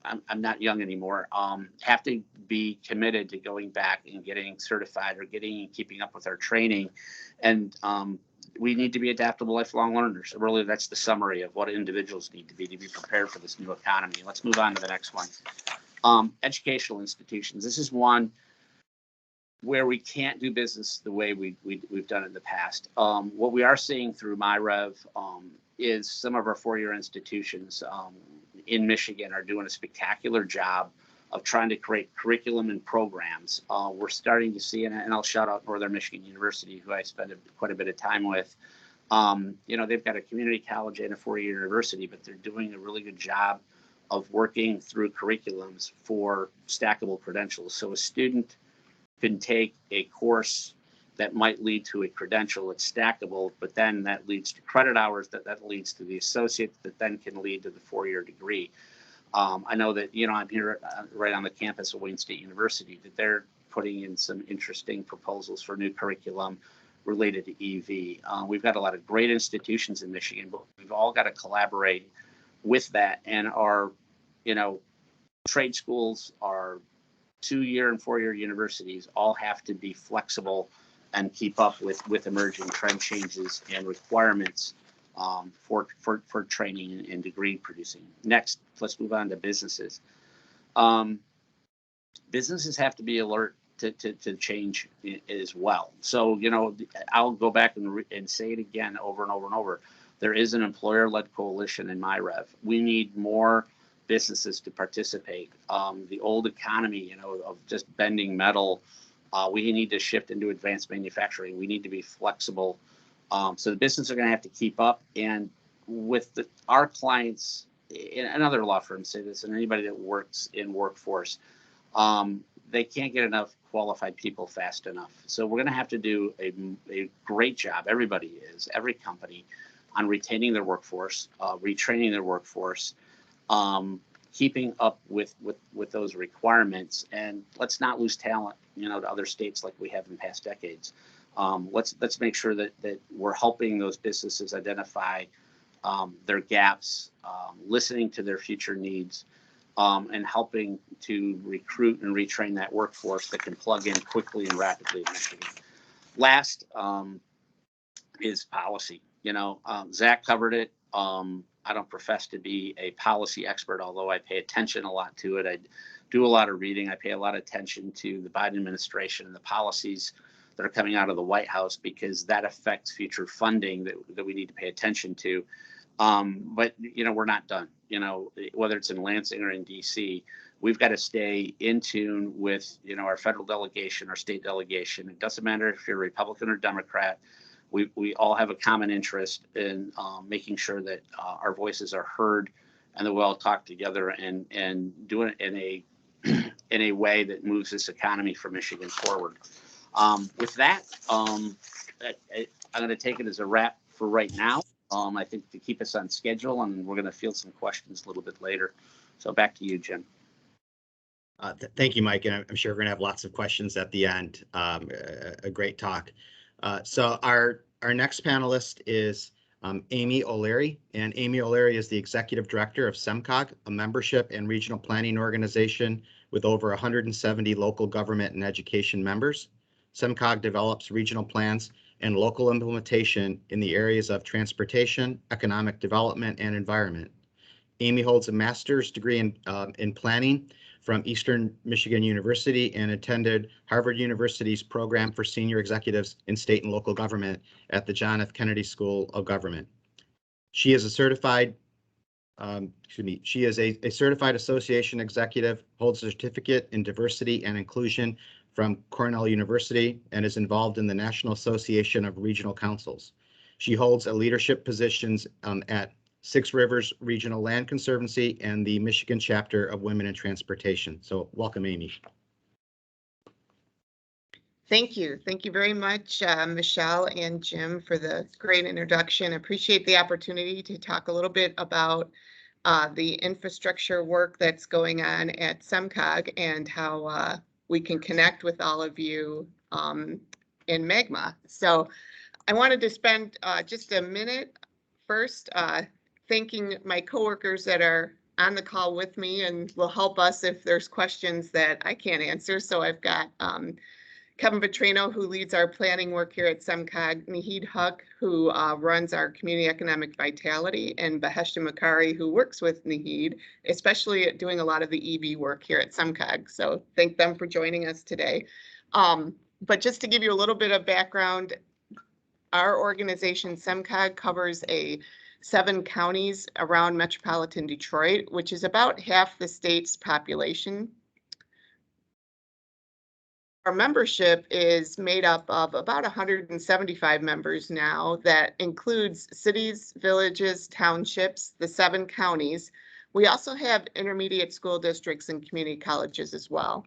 I'm not young anymore, have to be committed to going back and getting certified or keeping up with our training. And we need to be adaptable, lifelong learners. Really, that's the summary of what individuals need to be prepared for this new economy. Let's move on to the next one. Educational institutions. This is one where we can't do business the way we've done in the past. What we are seeing through MiREV is some of our four-year institutions in Michigan are doing a spectacular job of trying to create curriculum and programs. We're starting to see, and I'll shout out Northern Michigan University, who I spend quite a bit of time with. They've got a community college and a four-year university, but they're doing a really good job of working through curriculums for stackable credentials. So a student can take a course that might lead to a credential that's stackable, but then that leads to credit hours, that leads to the associate, that then can lead to the four-year degree. I know that, I'm here right on the campus of Wayne State University, that they're putting in some interesting proposals for new curriculum related to EV. We've got a lot of great institutions in Michigan, but we've all got to collaborate with that. And our, trade schools, our 2-year and 4-year universities all have to be flexible and keep up with emerging trend changes and requirements for training and degree producing. Next, let's move on to businesses. Businesses have to be alert to change as well. So, I'll go back and say it again over and over and over. There is an employer-led coalition in MiREV. We need more businesses to participate. The old economy, of just bending metal, we need to shift into advanced manufacturing. We need to be flexible. So the businesses are going to have to keep up. And with our clients, and other law firms say this, and anybody that works in workforce, they can't get enough qualified people fast enough. So we're going to have to do a great job, everybody is, every company, on retaining their workforce, retraining their workforce, keeping up with those requirements. And let's not lose talent, to other states like we have in past decades. Let's make sure that we're helping those businesses identify their gaps, listening to their future needs, and helping to recruit and retrain that workforce that can plug in quickly and rapidly in Michigan. Last is policy. Zach covered it. I don't profess to be a policy expert, although I pay attention a lot to it. I do a lot of reading. I pay a lot of attention to the Biden administration and the policies that are coming out of the White House, because that affects future funding that we need to pay attention to. But, we're not done. Whether it's in Lansing or in DC, we've got to stay in tune with, our federal delegation, our state delegation. It doesn't matter if you're Republican or Democrat. We all have a common interest in making sure that our voices are heard and that we all talk together and do it in a way that moves this economy for Michigan forward. With that, I'm going to take it as a wrap for right now. I think to keep us on schedule, and we're going to field some questions a little bit later. So back to you, Jim. Thank you, Mike. And I'm sure we're going to have lots of questions at the end. A great talk. So our next panelist is Amy O'Leary, and Amy O'Leary is the Executive Director of Semcog, a membership and regional planning organization with over 170 local government and education members. Semcog develops regional plans and local implementation in the areas of transportation, economic development, and environment. Amy holds a master's degree in planning from Eastern Michigan University and attended Harvard University's program for senior executives in state and local government at the John F. Kennedy School of Government. She is a certified she is a certified association executive, holds a certificate in diversity and inclusion from Cornell University, and is involved in the National Association of Regional Councils. She holds a leadership positions at Six Rivers Regional Land Conservancy and the Michigan chapter of Women in Transportation. So welcome, Amy. Thank you. Thank you very much, Michelle and Jim, for the great introduction. Appreciate the opportunity to talk a little bit about the infrastructure work that's going on at Semcog and how we can connect with all of you in MAGMA. So I wanted to spend just a minute first thanking my coworkers that are on the call with me and will help us if there's questions that I can't answer. So I've got Kevin Petrino, who leads our planning work here at Semcog, Nahid Huck, who runs our community economic vitality, and Baheshta Makari, who works with Nahid, especially at doing a lot of the EV work here at Semcog. So thank them for joining us today. But just to give you a little bit of background, our organization, Semcog, covers 7 counties around metropolitan Detroit, which is about half the state's population. Our membership is made up of about 175 members now. That includes cities, villages, townships, the 7 counties. We also have intermediate school districts and community colleges as well.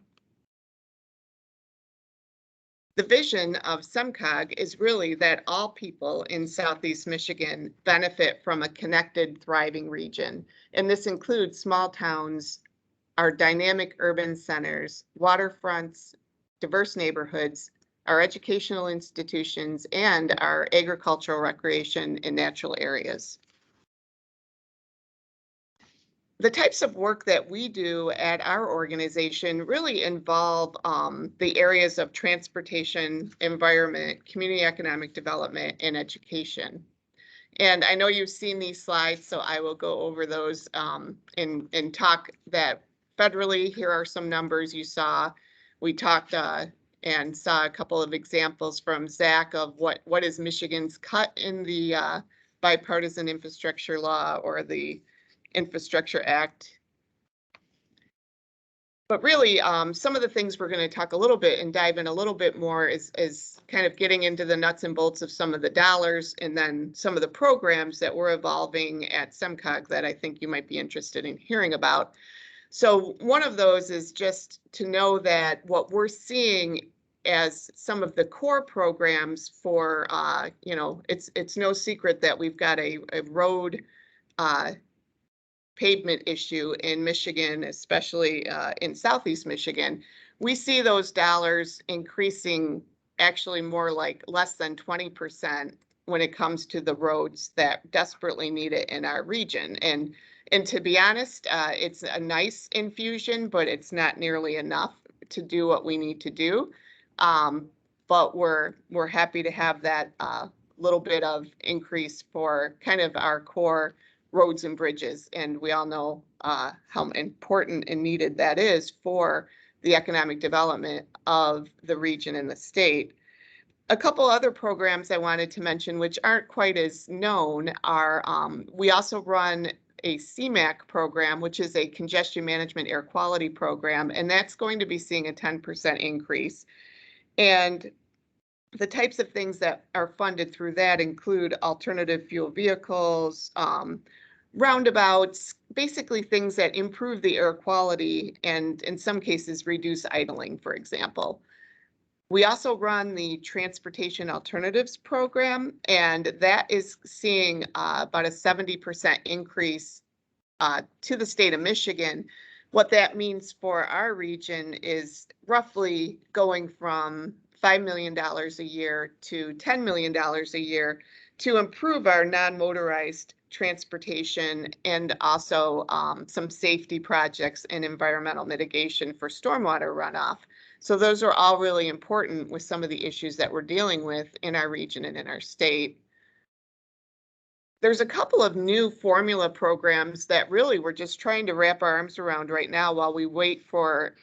The vision of Semcog is really that all people in Southeast Michigan benefit from a connected, thriving region. And this includes small towns, our dynamic urban centers, waterfronts, diverse neighborhoods, our educational institutions, and our agricultural, recreation, and natural areas. The types of work that we do at our organization really involve the areas of transportation, environment, community economic development, and education. And I know you've seen these slides, so I will go over those and talk that federally. Here are some numbers you saw. We talked and saw a couple of examples from Zach of what is Michigan's cut in the bipartisan infrastructure law or the Infrastructure Act. But really, some of the things we're going to talk a little bit and dive in a little bit more is kind of getting into the nuts and bolts of some of the dollars and then some of the programs that we're evolving at Semcog that I think you might be interested in hearing about. So one of those is just to know that what we're seeing as some of the core programs for, it's no secret that we've got a road pavement issue in Michigan, especially in Southeast Michigan. We see those dollars increasing actually more like less than 20% when it comes to the roads that desperately need it in our region. And to be honest, it's a nice infusion, but it's not nearly enough to do what we need to do. But we're happy to have that little bit of increase for kind of our core roads and bridges. And we all know how important and needed that is for the economic development of the region and the state. A couple other programs I wanted to mention, which aren't quite as known, are we also run a Cmac program, which is a congestion management air quality program, and that's going to be seeing a 10% increase. And the types of things that are funded through that include alternative fuel vehicles, roundabouts, basically things that improve the air quality and in some cases reduce idling, for example. We also run the Transportation Alternatives Program, and that is seeing about a 70% increase to the state of Michigan. What that means for our region is roughly going from $5 million a year to $10 million a year to improve our non-motorized transportation and also some safety projects and environmental mitigation for stormwater runoff. So those are all really important with some of the issues that we're dealing with in our region and in our state. there's a couple of new formula programs that really we're just trying to wrap our arms around right now while we wait for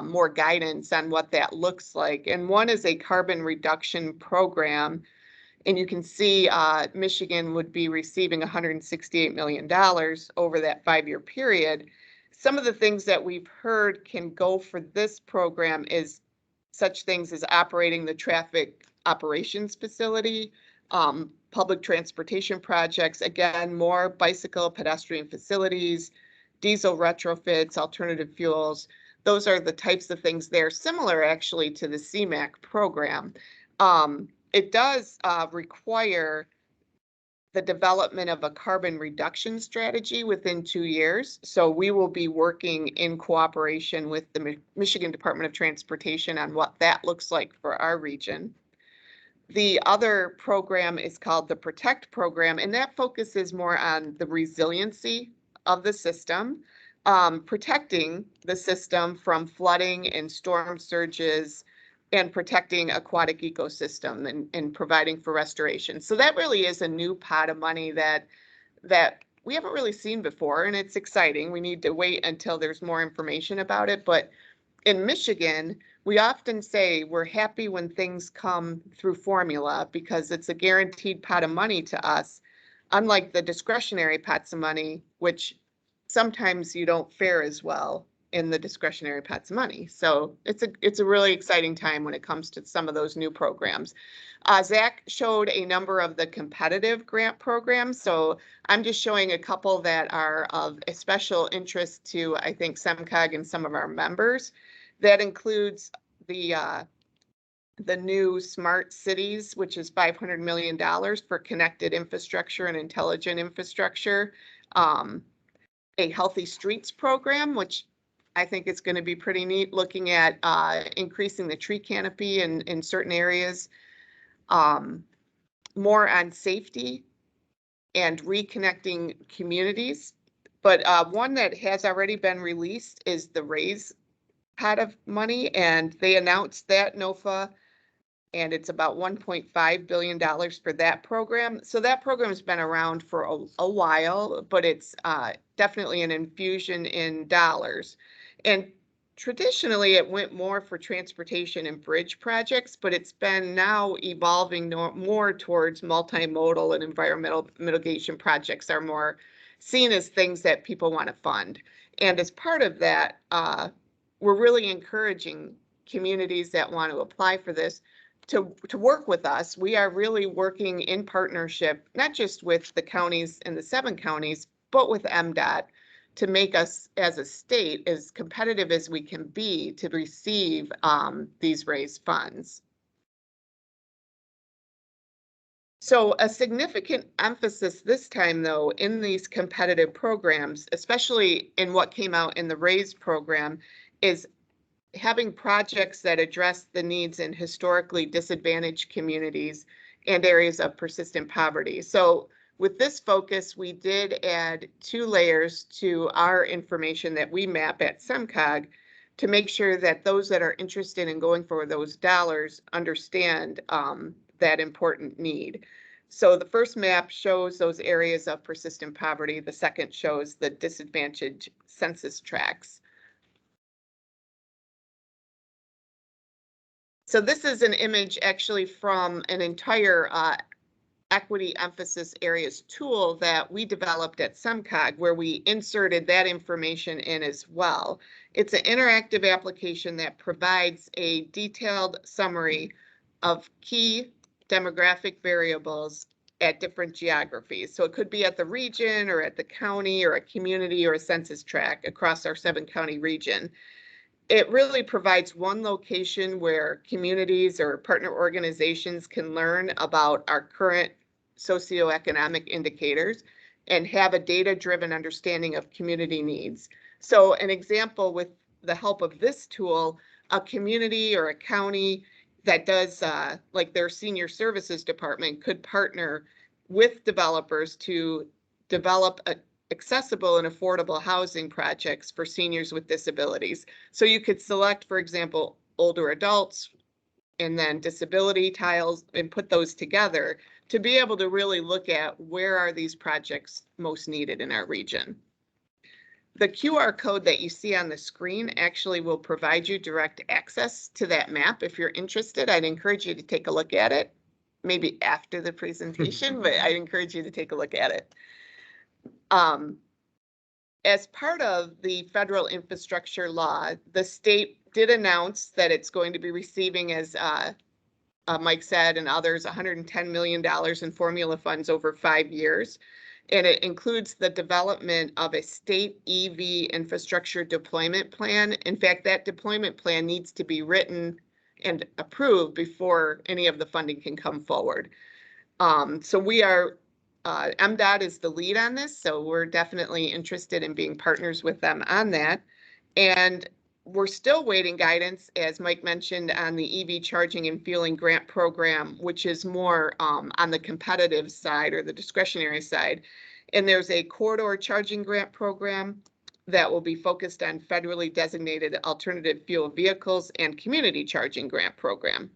more guidance on what that looks like. And one is a carbon reduction program. And you can see Michigan would be receiving $168 million over that 5-year period. Some of the things that we've heard can go for this program is such things as operating the traffic operations facility, public transportation projects, again, more bicycle pedestrian facilities, diesel retrofits, alternative fuels. Those are the types of things there, similar actually to the Cmac program. It does require the development of a carbon reduction strategy within 2 years. So we will be working in cooperation with the Michigan Department of Transportation on what that looks like for our region. The other program is called the Protect program, and that focuses more on the resiliency of the system, protecting the system from flooding and storm surges, and protecting aquatic ecosystem and providing for restoration. So that really is a new pot of money that we haven't really seen before, and it's exciting. We need to wait until there's more information about it. But in Michigan, we often say we're happy when things come through formula because it's a guaranteed pot of money to us, unlike the discretionary pots of money, which sometimes you don't fare as well in the discretionary pots of money. So it's a really exciting time when it comes to some of those new programs. Zach showed a number of the competitive grant programs. So I'm just showing a couple that are of a special interest to, I think, Semcog and some of our members. That includes the new Smart Cities, which is $500 million for connected infrastructure and intelligent infrastructure. A Healthy Streets program, which I think it's going to be pretty neat, looking at increasing the tree canopy in certain areas. More on safety and reconnecting communities. But one that has already been released is the RAISE pot of money, and they announced that, NOFA, and it's about $1.5 billion for that program. So that program has been around for a while, but it's definitely an infusion in dollars. And traditionally, it went more for transportation and bridge projects, but it's been now evolving more towards multimodal, and environmental mitigation projects are more seen as things that people want to fund. And as part of that, we're really encouraging communities that want to apply for this to work with us. We are really working in partnership, not just with the counties and the 7 counties, but with MDOT to make us as a state as competitive as we can be to receive these raised funds. So a significant emphasis this time, though, in these competitive programs, especially in what came out in the RAISE program, is having projects that address the needs in historically disadvantaged communities and areas of persistent poverty. So with this focus, we did add 2 layers to our information that we map at Semcog to make sure that those that are interested in going for those dollars understand that important need. So the first map shows those areas of persistent poverty. The second shows the disadvantaged census tracts. So this is an image actually from an entire equity emphasis areas tool that we developed at Semcog, where we inserted that information in as well. It's an interactive application that provides a detailed summary of key demographic variables at different geographies. So it could be at the region or at the county or a community or a census tract across our 7-county region. It really provides one location where communities or partner organizations can learn about our current socioeconomic indicators and have a data-driven understanding of community needs. So an example, with the help of this tool, a community or a county that does like their senior services department could partner with developers to develop accessible and affordable housing projects for seniors with disabilities. So you could select, for example, older adults and then disability tiles, and put those together to be able to really look at where are these projects most needed in our region. The QR code that you see on the screen actually will provide you direct access to that map. If you're interested, I'd encourage you to take a look at it, maybe after the presentation, but I'd encourage you to take a look at it. As part of the federal infrastructure law, the state did announce that it's going to be receiving, as Mike said and others, $110 million in formula funds over 5 years. And it includes the development of a state EV infrastructure deployment plan. In fact, that deployment plan needs to be written and approved before any of the funding can come forward. So we are, MDOT is the lead on this, so we're definitely interested in being partners with them on that. And we're still waiting guidance, as Mike mentioned, on the EV charging and fueling grant program, which is more on the competitive side or the discretionary side. And there's a corridor charging grant program that will be focused on federally designated alternative fuel vehicles and community charging grant program.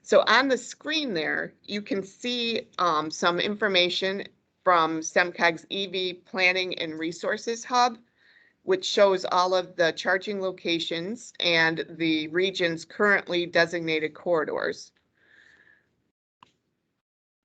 So on the screen there, you can see some information from Semcog's EV Planning and Resources Hub, which shows all of the charging locations and the region's currently designated corridors.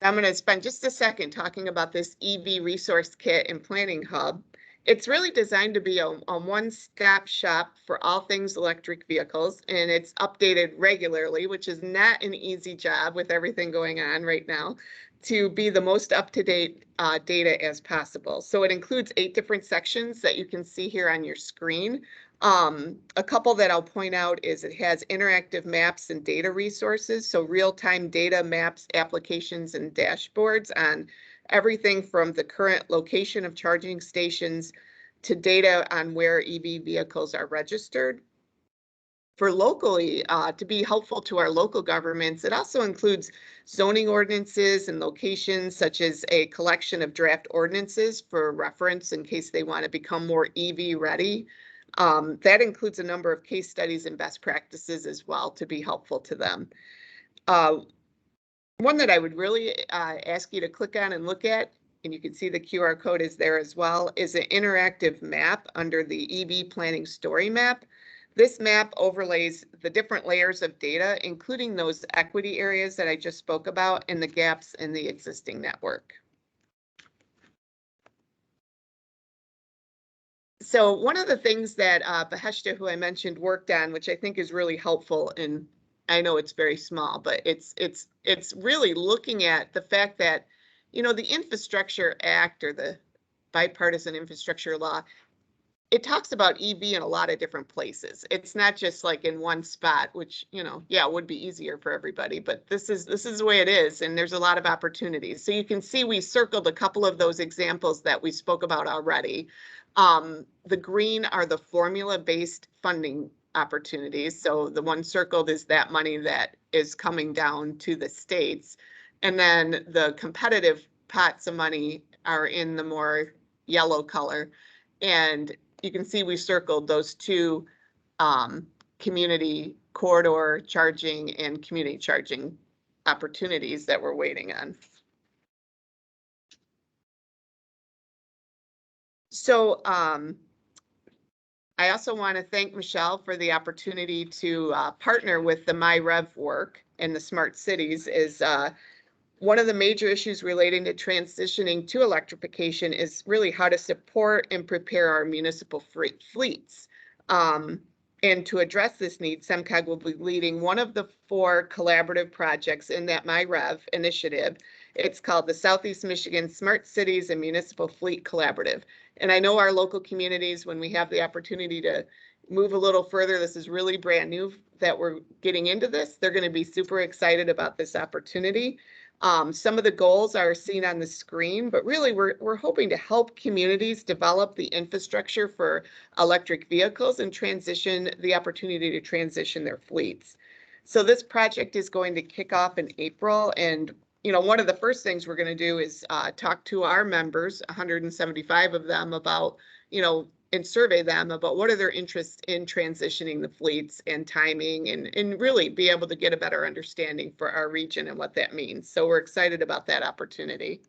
I'm going to spend just a second talking about this EV Resource Kit and Planning Hub. It's really designed to be a one-stop shop for all things electric vehicles, and it's updated regularly, which is not an easy job with everything going on right now, to be the most up-to-date data as possible. So it includes 8 different sections that you can see here on your screen. A couple that I'll point out is it has interactive maps and data resources, so real-time data, maps, applications, and dashboards on everything from the current location of charging stations to data on where EV vehicles are registered. For locally, to be helpful to our local governments, it also includes zoning ordinances and locations, such as a collection of draft ordinances for reference in case they want to become more EV ready. That includes a number of case studies and best practices as well to be helpful to them. One that I would really ask you to click on and look at, and you can see the QR code is there as well, is an interactive map under the EV Planning Story Map. This map overlays the different layers of data, including those equity areas that I just spoke about and the gaps in the existing network. So one of the things that Beheshta, who I mentioned, worked on, which I think is really helpful, and I know it's very small, but it's really looking at the fact that, you know, the Infrastructure Act or the Bipartisan Infrastructure Law, it talks about EV in a lot of different places. It's not just like in one spot, which, you know, yeah, would be easier for everybody, but this is the way it is, and there's a lot of opportunities. So you can see we circled a couple of those examples that we spoke about already. The green are the formula-based funding opportunities. So the one circled is that money that is coming down to the states. And then the competitive pots of money are in the more yellow color. And you can see we circled those 2 community corridor charging and community charging opportunities that we're waiting on. So I also want to thank Michelle for the opportunity to partner with the MiREV work and the smart cities. Is one of the major issues relating to transitioning to electrification is really how to support and prepare our municipal fleets. And to address this need, Semcog will be leading one of the 4 collaborative projects in that MiREV initiative. It's called the Southeast Michigan Smart Cities and Municipal Fleet Collaborative. And I know our local communities, when we have the opportunity to move a little further, this is really brand new that we're getting into this. They're going to be super excited about this opportunity. Some of the goals are seen on the screen, but really we're hoping to help communities develop the infrastructure for electric vehicles and transition the opportunity to transition their fleets. So this project is going to kick off in April, and you know, one of the first things we're going to do is talk to our members, 175 of them, about, you know, and survey them about what are their interests in transitioning the fleets and timing, and really be able to get a better understanding for our region and what that means. So we're excited about that opportunity.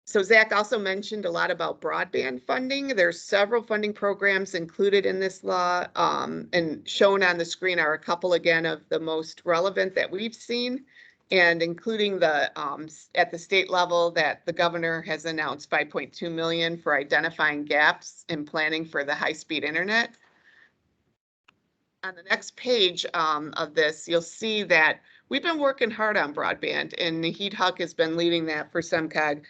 So Zach also mentioned a lot about broadband funding. There's several funding programs included in this law, and shown on the screen are a couple again of the most relevant that we've seen, and including the at the state level that the governor has announced $5.2 million for identifying gaps in planning for the high-speed internet. On the next page of this, you'll see that we've been working hard on broadband, and Naheed Huck has been leading that for Semcog.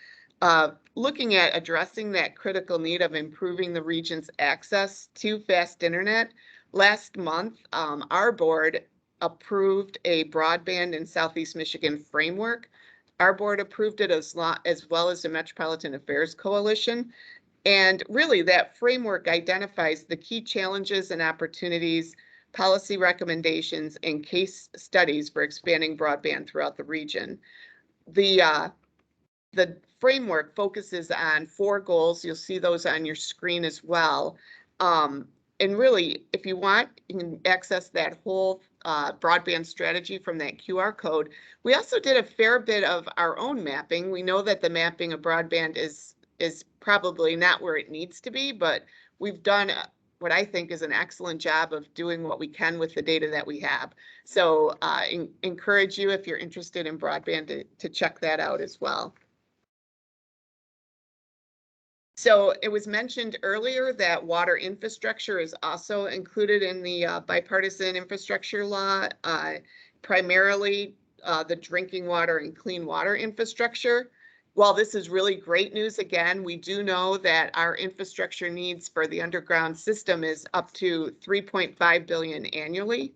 Looking at addressing that critical need of improving the region's access to fast internet. Last month, our board approved a broadband in Southeast Michigan framework. Our board approved it as well as the Metropolitan Affairs Coalition. And really that framework identifies the key challenges and opportunities, policy recommendations, and case studies for expanding broadband throughout the region. The framework focuses on 4 goals. You'll see those on your screen as well. And really, if you want, you can access that whole broadband strategy from that QR code. We also did a fair bit of our own mapping. We know that the mapping of broadband is probably not where it needs to be, but we've done what I think is an excellent job of doing what we can with the data that we have. So encourage you, if you're interested in broadband, to check that out as well. So it was mentioned earlier that water infrastructure is also included in the bipartisan infrastructure law, primarily the drinking water and clean water infrastructure. While this is really great news, again, we do know that our infrastructure needs for the underground system is up to $3.5 billion annually.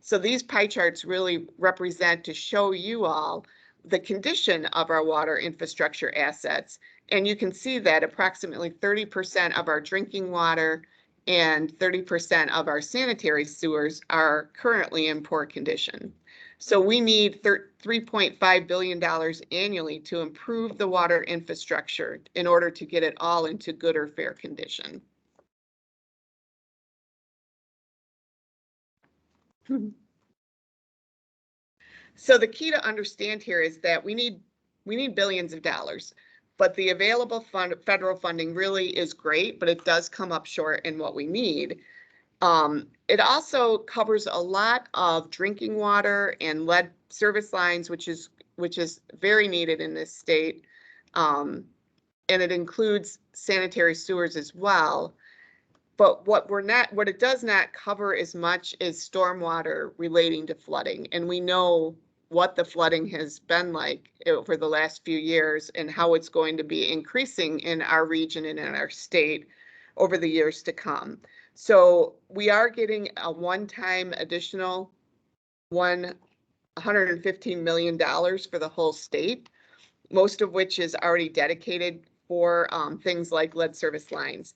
So these pie charts really represent to show you all the condition of our water infrastructure assets. And you can see that approximately 30% of our drinking water and 30% of our sanitary sewers are currently in poor condition. So we need $3.5 billion annually to improve the water infrastructure in order to get it all into good or fair condition. So the key to understand here is that we need billions of dollars, but the available federal funding really is great, but it does come up short in what we need. It also covers a lot of drinking water and lead service lines, which is very needed in this state, and it includes sanitary sewers as well. But what it does not cover as much is stormwater relating to flooding, and we know what the flooding has been like over the last few years and how it's going to be increasing in our region and in our state over the years to come. So we are getting a one-time additional $115 million for the whole state, most of which is already dedicated for things like lead service lines.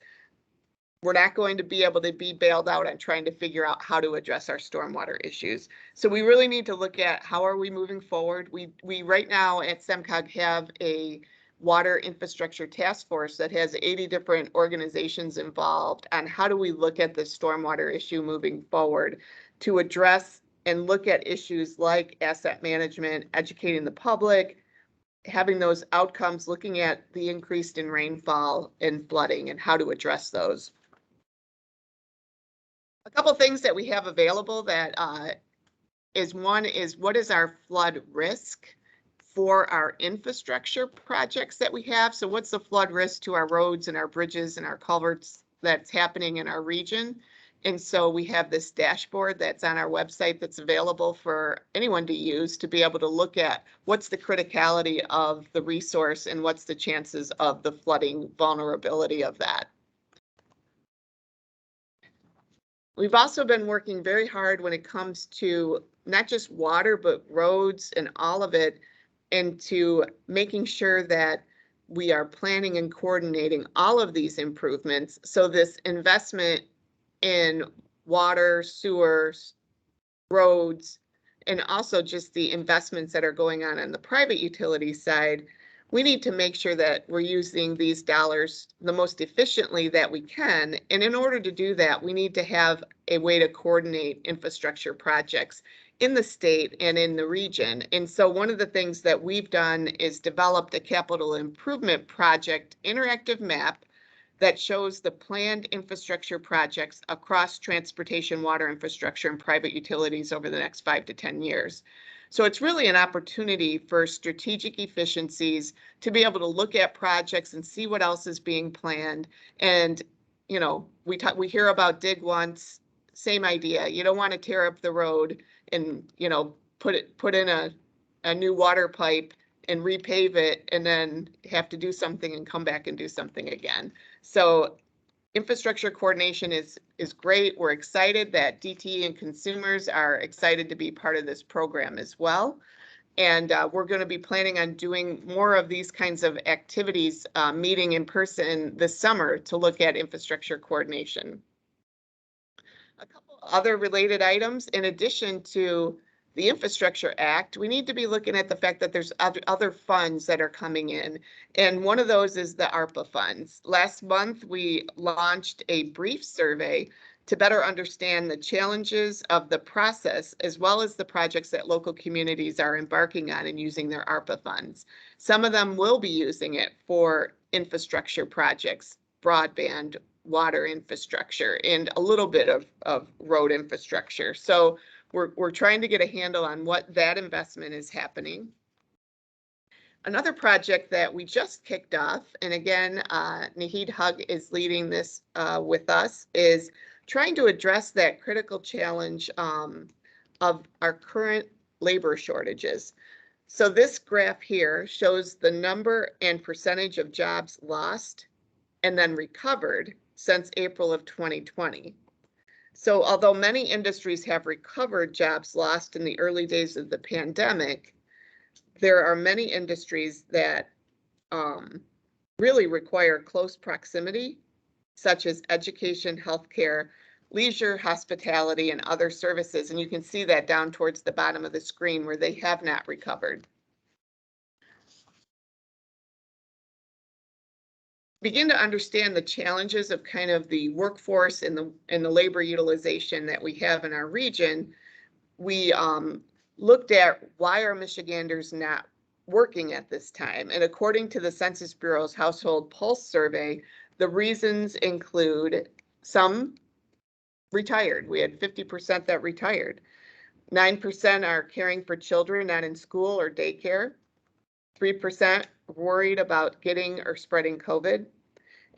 We're not going to be able to be bailed out on trying to figure out how to address our stormwater issues. So we really need to look at how are we moving forward. We right now at Semcog have a water infrastructure task force that has 80 different organizations involved on how do we look at the stormwater issue moving forward to address and look at issues like asset management, educating the public, having those outcomes, looking at the increase in rainfall and flooding and how to address those. A couple things that we have available that one is what is our flood risk for our infrastructure projects that we have? So what's the flood risk to our roads and our bridges and our culverts that's happening in our region? And so we have this dashboard that's on our website that's available for anyone to use to be able to look at what's the criticality of the resource and what's the chances of the flooding vulnerability of that. We've also been working very hard when it comes to not just water, but roads and all of it, and to making sure that we are planning and coordinating all of these improvements. So this investment in water, sewers, roads, and also just the investments that are going on the private utility side, we need to make sure that we're using these dollars the most efficiently that we can. And in order to do that, we need to have a way to coordinate infrastructure projects in the state and in the region. And so one of the things that we've done is developed a capital improvement project interactive map that shows the planned infrastructure projects across transportation, water infrastructure, and private utilities over the next 5 to 10 years. So it's really an opportunity for strategic efficiencies to be able to look at projects and see what else is being planned. And, you know, we hear about dig once, same idea. You don't want to tear up the road and, you know, put in a new water pipe and repave it and then have to do something and come back and do something again. So infrastructure coordination is great. We're excited that DTE and consumers are excited to be part of this program as well. And we're going to be planning on doing more of these kinds of activities, meeting in person this summer to look at infrastructure coordination. A couple other related items, in addition to the Infrastructure Act, we need to be looking at the fact that there's other funds that are coming in. And one of those is the Arpa Funds. Last month, we launched a brief survey to better understand the challenges of the process, as well as the projects that local communities are embarking on and using their Arpa funds. Some of them will be using it for infrastructure projects, broadband, water infrastructure, and a little bit of road infrastructure. So we're trying to get a handle on what that investment is happening. Another project that we just kicked off, and again, Naheed Hug is leading this with us, is trying to address that critical challenge of our current labor shortages. So this graph here shows the number and percentage of jobs lost and then recovered since April of 2020. So although many industries have recovered jobs lost in the early days of the pandemic, there are many industries that really require close proximity, such as education, healthcare, leisure, hospitality, and other services. And you can see that down towards the bottom of the screen where they have not recovered. Begin to understand the challenges of kind of the workforce and the labor utilization that we have in our region. We looked at why are Michiganders not working at this time. And according to the Census Bureau's Household Pulse Survey, the reasons include some retired. We had 50% that retired. 9% are caring for children not in school or daycare. 3% worried about getting or spreading COVID.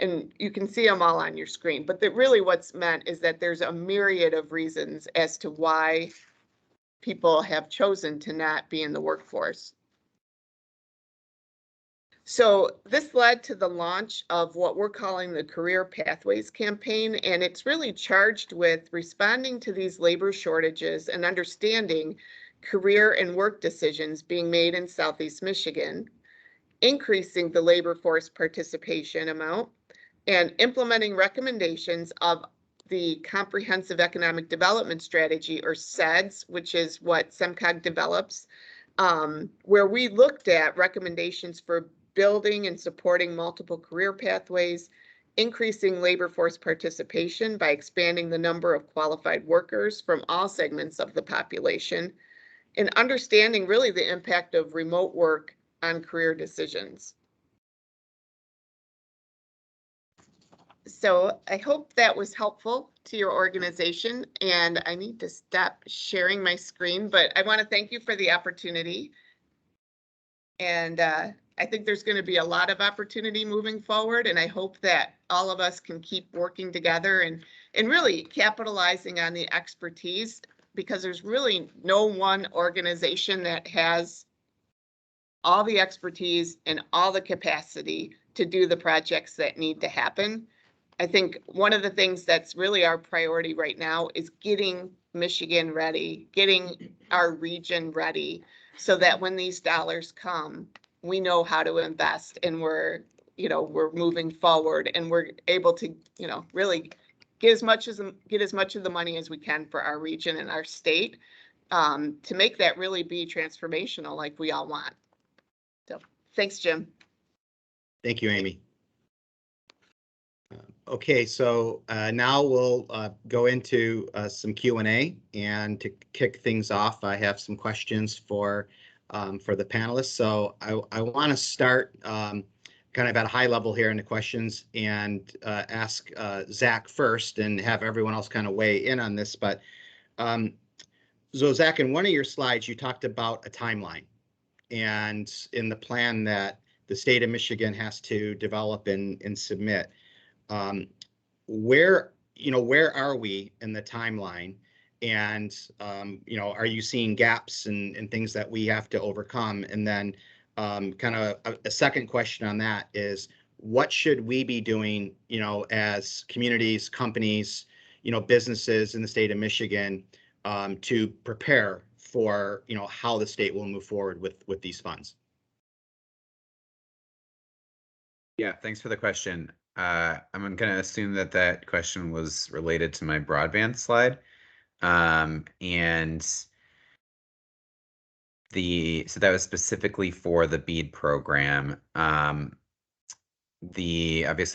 And you can see them all on your screen. But really what's meant is that there's a myriad of reasons as to why people have chosen to not be in the workforce. So this led to the launch of what we're calling the Career Pathways campaign, and it's really charged with responding to these labor shortages and understanding career and work decisions being made in Southeast Michigan, increasing the labor force participation amount, and implementing recommendations of the Comprehensive Economic Development Strategy, or CEDS, which is what Semcog develops, where we looked at recommendations for building and supporting multiple career pathways, increasing labor force participation by expanding the number of qualified workers from all segments of the population, and understanding really the impact of remote work on career decisions. So I hope that was helpful to your organization, and I need to stop sharing my screen, but I want to thank you for the opportunity. And I think there's going to be a lot of opportunity moving forward, and I hope that all of us can keep working together and really capitalizing on the expertise, because there's really no one organization that has all the expertise and all the capacity to do the projects that need to happen. I think one of the things that's really our priority right now is getting Michigan ready, getting our region ready, so that when these dollars come, we know how to invest, and we're moving forward, and we're able to, really get as much of the money as we can for our region and our state, to make that really be transformational like we all want. So Thanks, Jim. Thank you, Amy. Okay, so now we'll go into some Q&A, and to kick things off, I have some questions for the panelists. So I want to start kind of at a high level here in the questions, and ask Zach first, and have everyone else kind of weigh in on this. But so Zach, in one of your slides, you talked about a timeline, and in the plan that the state of Michigan has to develop and submit. Where are we in the timeline? And, are you seeing gaps and things that we have to overcome? And then kind of a second question on that is, what should we be doing, as communities, companies, businesses in the state of Michigan to prepare for, how the state will move forward with these funds? Yeah, thanks for the question. I'm going to assume that question was related to my broadband slide. And so that was specifically for the BEAD program. Obviously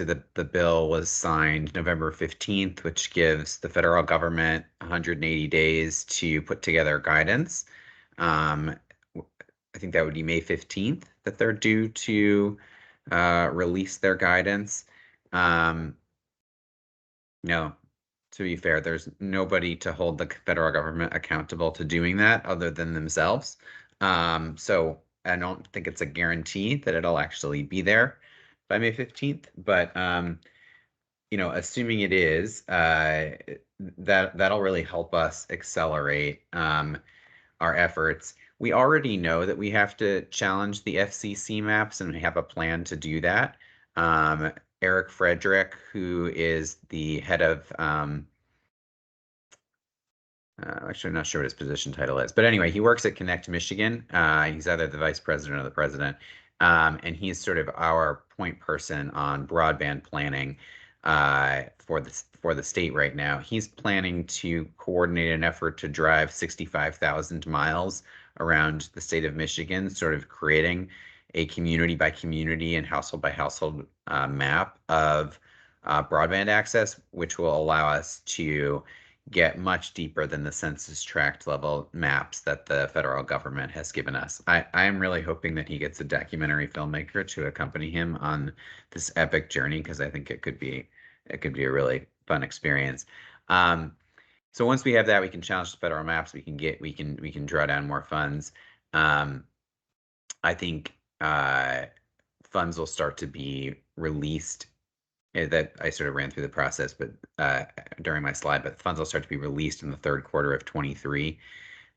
the bill was signed November 15th, which gives the federal government 180 days to put together guidance. I think that would be May 15th that they're due to release their guidance. No, to be fair, there's nobody to hold the federal government accountable to doing that other than themselves. So I don't think it's a guarantee that it'll actually be there by May 15th, but assuming it is, that'll really help us accelerate our efforts. We already know that we have to challenge the FCC maps, and we have a plan to do that. Eric Frederick, who is the head of, actually, I'm not sure what his position title is, but anyway, he works at Connect Michigan. He's either the vice president or the president, and he's sort of our point person on broadband planning for the state right now. He's planning to coordinate an effort to drive 65,000 miles around the state of Michigan, sort of creating a community by community and household by household map of broadband access, which will allow us to get much deeper than the census tract level maps that the federal government has given us. I am really hoping that he gets a documentary filmmaker to accompany him on this epic journey, because I think it could be a really fun experience. So once we have that, we can challenge the federal maps. We can draw down more funds. I think funds will start to be released. That I sort of ran through the process, but during my slide, but funds will start to be released in the third quarter of 23.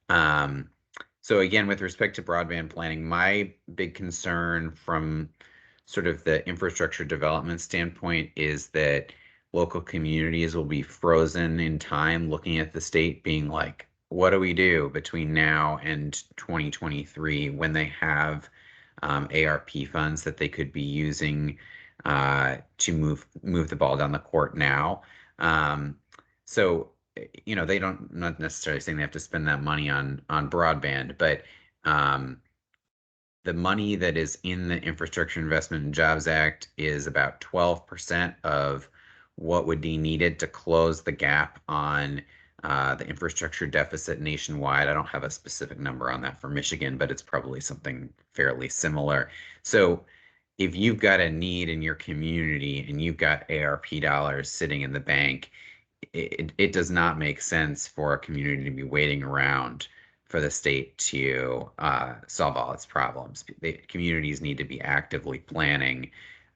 So again, with respect to broadband planning, my big concern from sort of the infrastructure development standpoint is that local communities will be frozen in time, looking at the state being like, what do we do between now and 2023 when they have ARP funds that they could be using to move the ball down the court now. So, they don't, I'm not necessarily saying they have to spend that money on broadband, but the money that is in the Infrastructure Investment and Jobs Act is about 12% of what would be needed to close the gap on the infrastructure deficit nationwide. I don't have a specific number on that for Michigan, but it's probably something fairly similar. So if you've got a need in your community and you've got ARP dollars sitting in the bank, it does not make sense for a community to be waiting around for the state to solve all its problems. Communities need to be actively planning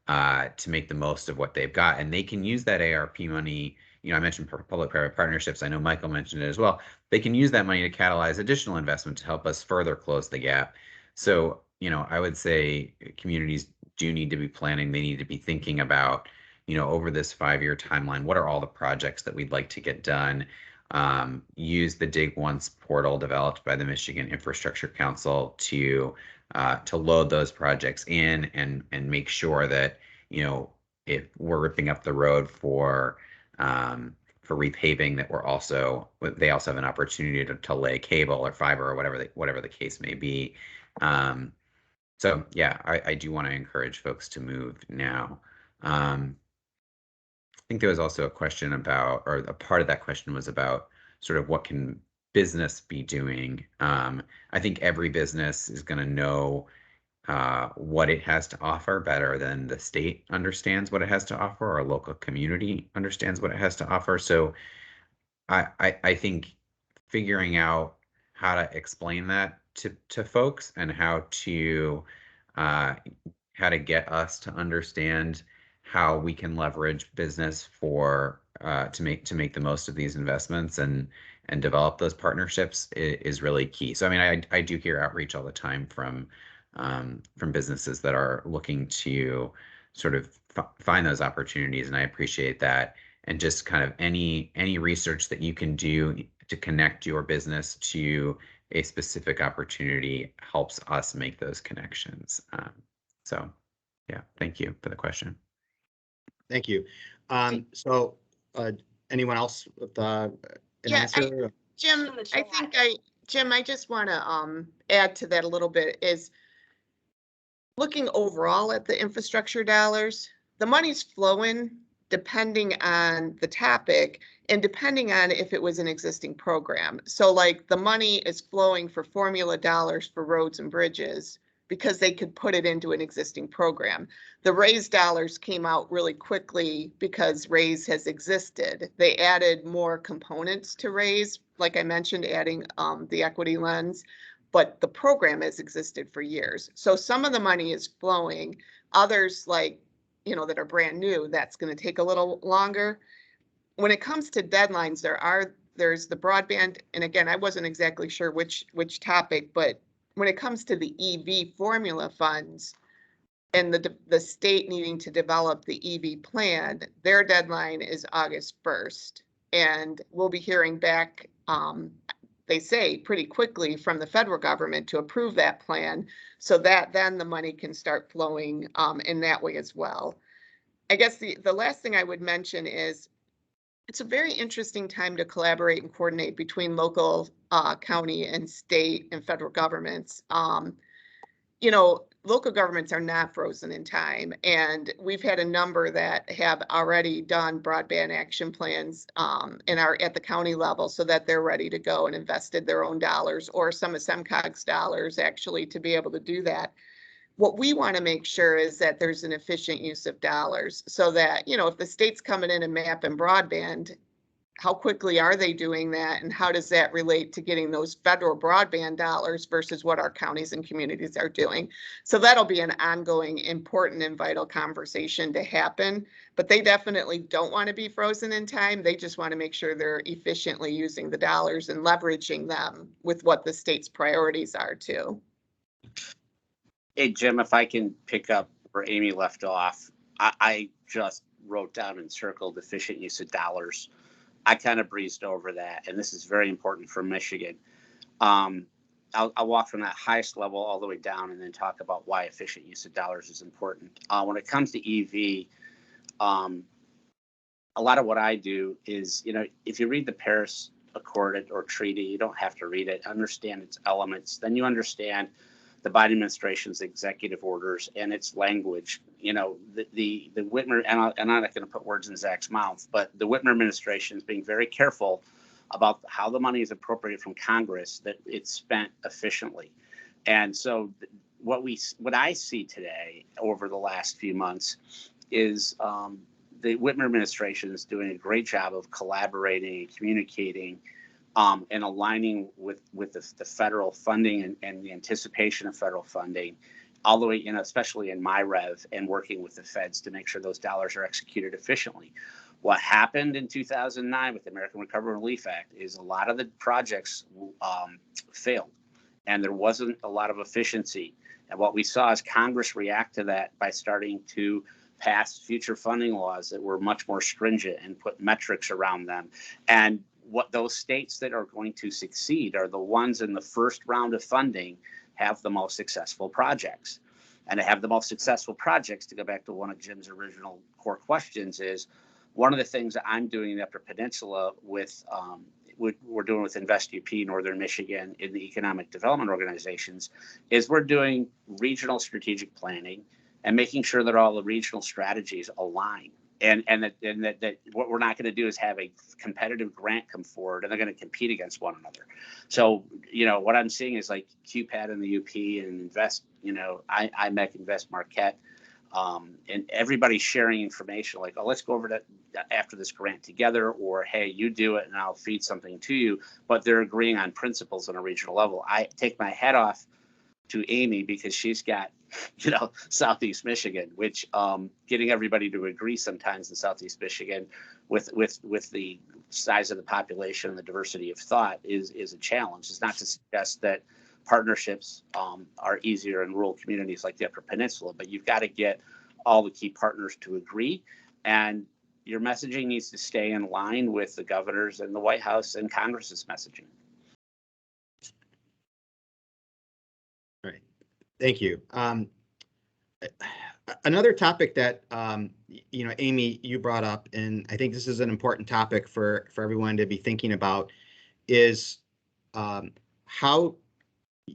to make the most of what they've got, and they can use that ARP money. I mentioned public-private partnerships. I know Michael mentioned it as well. They can use that money to catalyze additional investment to help us further close the gap. So, I would say communities do need to be planning. They need to be thinking about, over this 5-year timeline, what are all the projects that we'd like to get done? Use the Dig Once portal developed by the Michigan Infrastructure Council to load those projects in and make sure that, if we're ripping up the road for repaving, that they also have an opportunity to lay cable or fiber or whatever the case may be. So yeah, I do want to encourage folks to move now. I think there was also a question about, or a part of that question was about sort of what can business be doing. I think every business is going to know what it has to offer better than the state understands what it has to offer, or a local community understands what it has to offer. So I think figuring out how to explain that to folks, and how to get us to understand how we can leverage business for to make the most of these investments and develop those partnerships is really key. So I mean, I do hear outreach all the time from businesses that are looking to sort of find those opportunities, and I appreciate that. And just kind of any research that you can do to connect your business to a specific opportunity helps us make those connections. So yeah, thank you for the question. Thank you. So anyone else with an answer? Jim, I just want to add to that a little bit, is looking overall at the infrastructure dollars, the money's flowing depending on the topic and depending on if it was an existing program. So like the money is flowing for formula dollars for roads and bridges because they could put it into an existing program. The RAISE dollars came out really quickly because RAISE has existed. They added more components to RAISE, like I mentioned, adding the equity lens, but the program has existed for years. So some of the money is flowing, others like, that are brand new, that's going to take a little longer. When it comes to deadlines, there's the broadband, and again, I wasn't exactly sure which topic, but when it comes to the EV formula funds and the state needing to develop the EV plan, their deadline is August 1st, and we'll be hearing back, they say pretty quickly, from the federal government to approve that plan, so that then the money can start flowing in that way as well. I guess the last thing I would mention is it's a very interesting time to collaborate and coordinate between local, county, and state and federal governments. Local governments are not frozen in time, and we've had a number that have already done broadband action plans and are at the county level so that they're ready to go and invested their own dollars, or some of Semcog's dollars actually, to be able to do that. What we want to make sure is that there's an efficient use of dollars, so that, if the state's coming in and mapping broadband, how quickly are they doing that? And how does that relate to getting those federal broadband dollars versus what our counties and communities are doing? So that'll be an ongoing, important, and vital conversation to happen. But they definitely don't want to be frozen in time. They just want to make sure they're efficiently using the dollars and leveraging them with what the state's priorities are too. Hey, Jim, if I can pick up where Amy left off, I just wrote down and circled efficient use of dollars. I kind of breezed over that, and this is very important for Michigan. I'll walk from that highest level all the way down and then talk about why efficient use of dollars is important. When it comes to EV, a lot of what I do is, if you read the Paris Accord or treaty, you don't have to read it, understand its elements, then you understand the Biden administration's executive orders and its language. The Whitmer, and I'm not going to put words in Zach's mouth, but the Whitmer administration is being very careful about how the money is appropriated from Congress, that it's spent efficiently. And so what I see today over the last few months is the Whitmer administration is doing a great job of collaborating and communicating and aligning with the federal funding and the anticipation of federal funding, all the way, especially in MiREV, and working with the feds to make sure those dollars are executed efficiently. What happened in 2009 with the American Recovery and Relief Act is a lot of the projects failed, and there wasn't a lot of efficiency. And what we saw is Congress react to that by starting to pass future funding laws that were much more stringent and put metrics around them. And what those states that are going to succeed are the ones in the first round of funding have the most successful projects. And to have the most successful projects, to go back to one of Jim's original core questions, is one of the things that I'm doing in the Upper Peninsula with we're doing with InvestUP Northern Michigan in the economic development organizations is we're doing regional strategic planning and making sure that all the regional strategies align. And that what we're not going to do is have a competitive grant come forward and they're going to compete against one another. So, what I'm seeing is like QPAD and the UP and Invest, IMEC, Invest Marquette, and everybody's sharing information like, oh, let's go over that after this grant together, or hey, you do it and I'll feed something to you. But they're agreeing on principles on a regional level. I take my hat off to Amy because she's got, Southeast Michigan, which getting everybody to agree sometimes in Southeast Michigan with the size of the population and the diversity of thought is a challenge. It's not to suggest that partnerships are easier in rural communities like the Upper Peninsula, but you've got to get all the key partners to agree, and your messaging needs to stay in line with the governor's and the White House and Congress's messaging. Right. Thank you. Another topic that, Amy, you brought up, and I think this is an important topic for everyone to be thinking about, is how,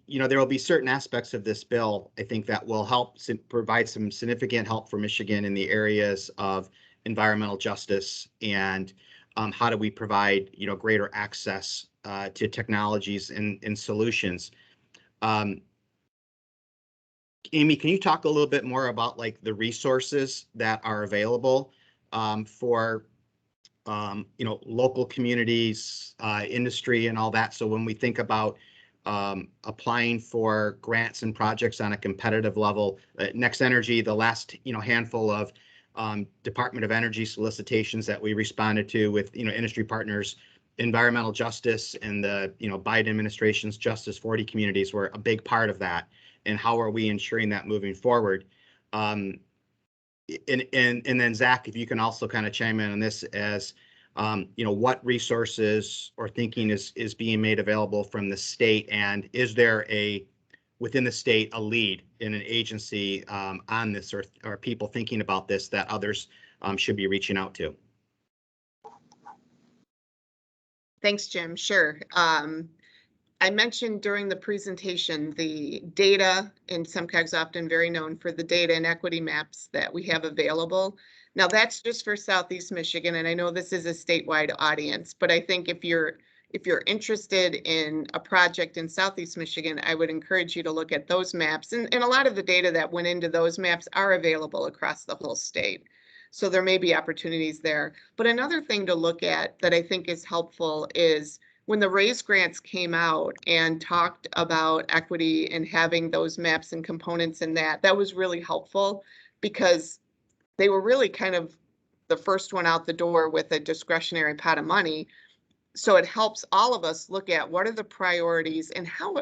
there will be certain aspects of this bill, I think, that will help provide some significant help for Michigan in the areas of environmental justice and how do we provide, greater access to technologies and solutions. Amy, can you talk a little bit more about like the resources that are available for local communities, industry, and all that? So when we think about applying for grants and projects on a competitive level, NextEnergy, the last handful of Department of Energy solicitations that we responded to with industry partners, environmental justice and the Biden administration's Justice 40 communities were a big part of that. And how are we ensuring that moving forward? And then Zach, if you can also kind of chime in on this as what resources or thinking is being made available from the state, and is there within the state a lead in an agency on this, or people thinking about this that others should be reaching out to? Thanks, Jim. Sure. I mentioned during the presentation the data, and Semcog's often very known for the data and equity maps that we have available. Now that's just for Southeast Michigan, and I know this is a statewide audience, but I think if you're interested in a project in Southeast Michigan, I would encourage you to look at those maps. And a lot of the data that went into those maps are available across the whole state. So there may be opportunities there. But another thing to look at that I think is helpful is when the RAISE grants came out and talked about equity and having those maps and components in that was really helpful because they were really kind of the first one out the door with a discretionary pot of money. So it helps all of us look at what are the priorities and how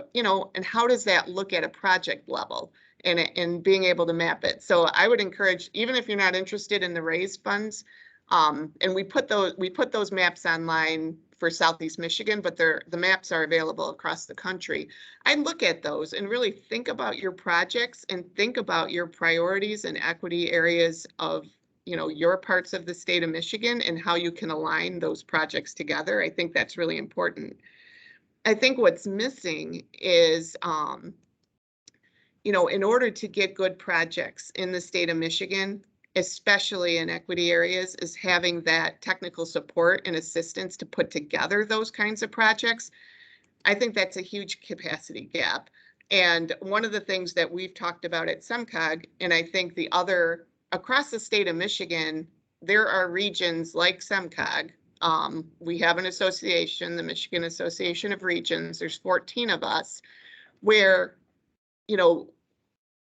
does that look at a project level and being able to map it. So I would encourage, even if you're not interested in the RAISE funds, and we put those maps online for Southeast Michigan, but the maps are available across the country. I'd look at those and really think about your projects and think about your priorities and equity areas of your parts of the state of Michigan and how you can align those projects together. I think that's really important. I think what's missing is, in order to get good projects in the state of Michigan, especially in equity areas, is having that technical support and assistance to put together those kinds of projects. I think that's a huge capacity gap. And one of the things that we've talked about at Semcog, and I think across the state of Michigan, there are regions like Semcog. We have an association, the Michigan Association of Regions. There's 14 of us where,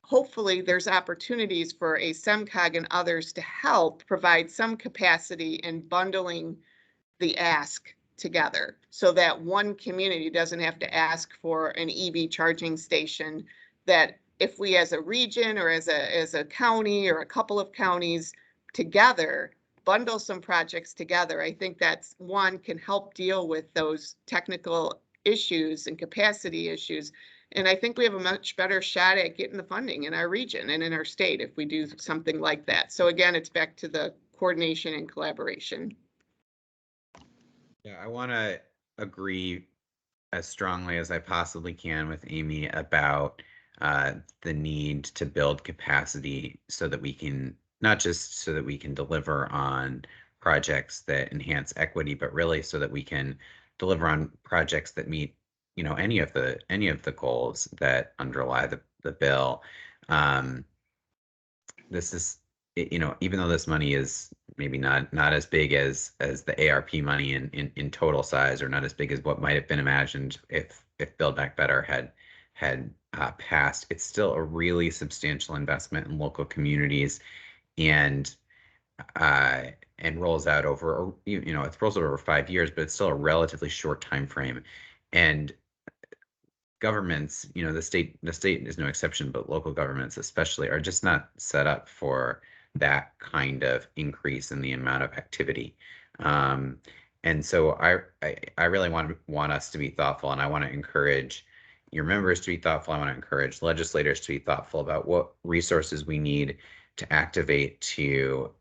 hopefully there's opportunities for a Semcog and others to help provide some capacity in bundling the ask together so that one community doesn't have to ask for an EV charging station. That if we as a region or as a county or a couple of counties together bundle some projects together, I think that's one can help deal with those technical issues and capacity issues. And I think we have a much better shot at getting the funding in our region and in our state if we do something like that. So again, it's back to the coordination and collaboration. Yeah, I want to agree as strongly as I possibly can with Amy about the need to build capacity so that we can, not just so that we can deliver on projects that enhance equity, but really so that we can deliver on projects that meet, you know, any of the goals that underlie the bill. This is, you know, even though this money is maybe not as big as the ARP money in total size, or not as big as what might have been imagined if Build Back Better had passed, it's still a really substantial investment in local communities, and rolls out over, you know, it rolls out over 5 years, but it's still a relatively short time frame. And governments, you know, the state is no exception, but local governments especially are just not set up for that kind of increase in the amount of activity. And so I really want us to be thoughtful, and I want to encourage your members to be thoughtful. I want to encourage legislators to be thoughtful about what resources we need to activate to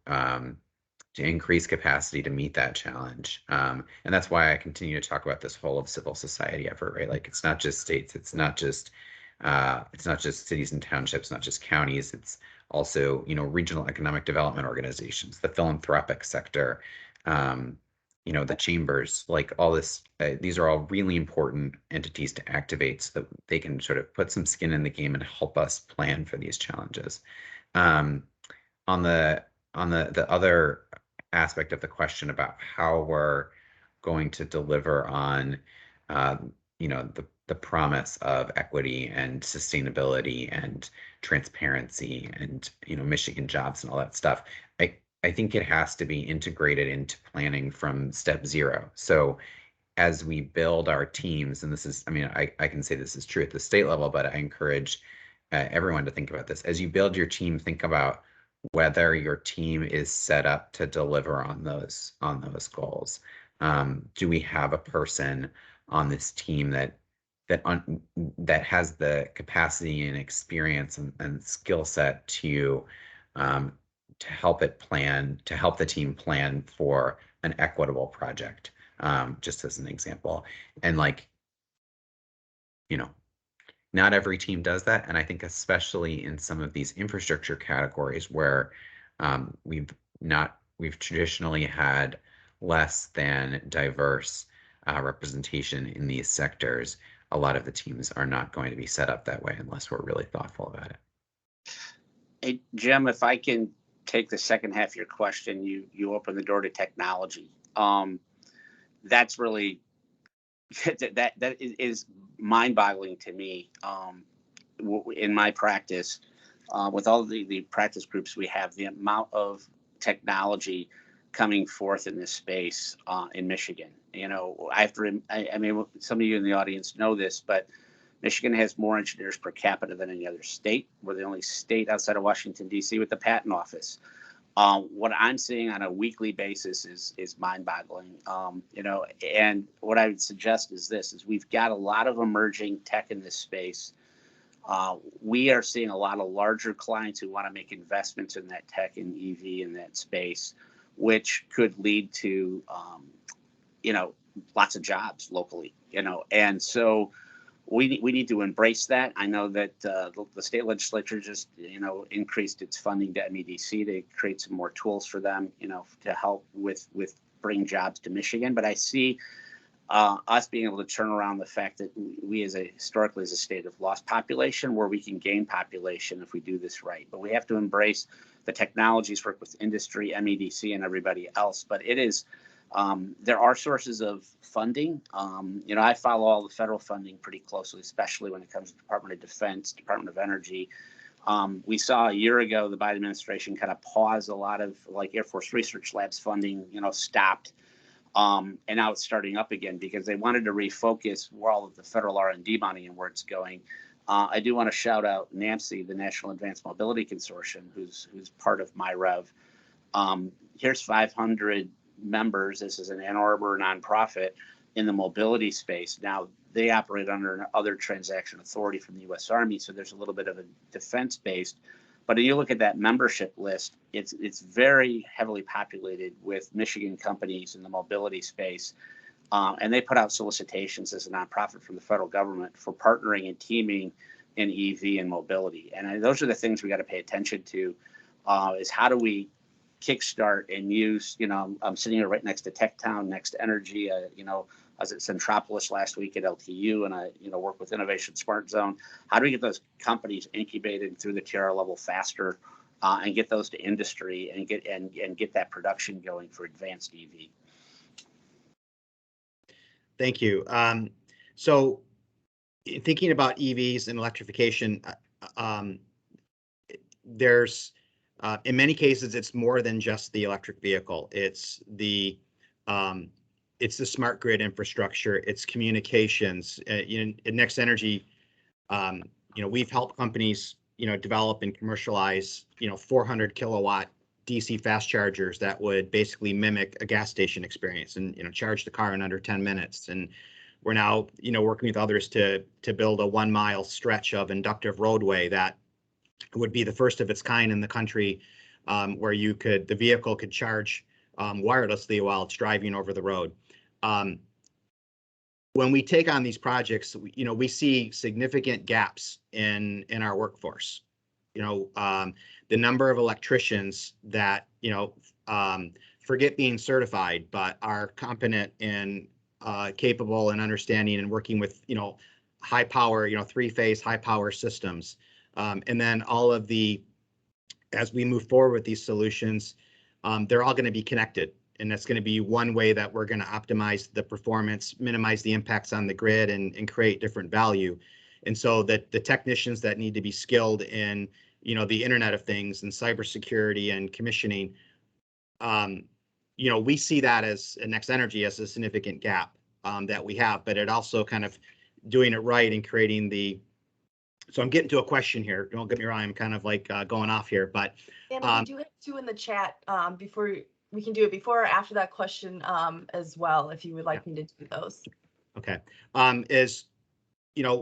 increase capacity to meet that challenge. And that's why I continue to talk about this whole of civil society effort, right? Like, it's not just states, it's not just cities and townships, not just counties. It's also, you know, regional economic development organizations, the philanthropic sector, you know, the chambers, like all this. These are all really important entities to activate so that they can sort of put some skin in the game and help us plan for these challenges. On the other aspect of the question about how we're going to deliver on, you know, the promise of equity and sustainability and transparency and, you know, Michigan jobs and all that stuff, I think it has to be integrated into planning from step zero. So as we build our teams, and this is, I mean, I can say this is true at the state level, but I encourage everyone to think about this. As you build your team, think about whether your team is set up to deliver on those goals. Do we have a person on this team that has the capacity and experience and skill set to help the team plan for an equitable project, just as an example. And, like, you know, not every team does that, and I think especially in some of these infrastructure categories where we've traditionally had less than diverse representation in these sectors, a lot of the teams are not going to be set up that way unless we're really thoughtful about it. Hey, Jim, if I can take the second half of your question, you open the door to technology. That's really that is mind-boggling to me. In my practice, with all the practice groups we have, the amount of technology coming forth in this space in Michigan. You know, I mean, some of you in the audience know this, but Michigan has more engineers per capita than any other state. We're the only state outside of Washington, D.C. with the patent office. What I'm seeing on a weekly basis is mind-boggling. You know, and what I would suggest is this: is we've got a lot of emerging tech in this space. We are seeing a lot of larger clients who want to make investments in that tech and EV in that space, which could lead to, you know, lots of jobs locally. You know, and so we need to embrace that. I know that the state legislature just, you know, increased its funding to MEDC to create some more tools for them, you know, to help with bring jobs to Michigan. But I see us being able to turn around the fact that we historically as a state have lost population, where we can gain population if we do this right. But we have to embrace the technologies, work with industry, MEDC, and everybody else. But it is, there are sources of funding. You know, I follow all the federal funding pretty closely, especially when it comes to Department of Defense, Department of Energy. We saw a year ago the Biden administration kind of pause a lot of, like, Air Force Research Labs funding, you know, stopped. And now it's starting up again because they wanted to refocus where all of the federal R&D money and where it's going. I do want to shout out NAMC, the National Advanced Mobility Consortium, who's part of MiREV. Here's 500 members. This is an Ann Arbor nonprofit in the mobility space. Now, they operate under an other transaction authority from the U.S. Army, so there's a little bit of a defense-based. But if you look at that membership list, it's very heavily populated with Michigan companies in the mobility space. And they put out solicitations as a nonprofit from the federal government for partnering and teaming in EV and mobility. And those are the things we got to pay attention to, is how do we kickstart and use, I'm sitting here right next to Tech Town, NextEnergy, I was at Centropolis last week at LTU, and I, work with Innovation Smart Zone. How do we get those companies incubated through the TR level faster, and get those to industry and get that production going for advanced EV? Thank you. So thinking about EVs and electrification, there's in many cases, it's more than just the electric vehicle. It's the smart grid infrastructure, it's communications. In NextEnergy, we've helped companies, develop and commercialize, 400 kilowatt DC fast chargers that would basically mimic a gas station experience and, charge the car in under 10 minutes. And we're now, working with others to build a 1 mile stretch of inductive roadway that would be the first of its kind in the country, where the vehicle could charge wirelessly while it's driving over the road. When we take on these projects, we see significant gaps in our workforce. The number of electricians that, forget being certified, but are competent and capable and understanding and working with, high power, 3-phase high power systems. And then as we move forward with these solutions, they're all going to be connected. And that's going to be one way that we're going to optimize the performance, minimize the impacts on the grid, and create different value. And so that the technicians that need to be skilled in, the Internet of Things and cybersecurity and commissioning, we see that as NextEnergy as a significant gap that we have, but it also kind of doing it right and creating so I'm getting to a question here. Don't get me wrong, I'm kind of like going off here, but and we do have 2 in the chat. Before we can do it before or after that question as well, if you would like me to do those. Okay.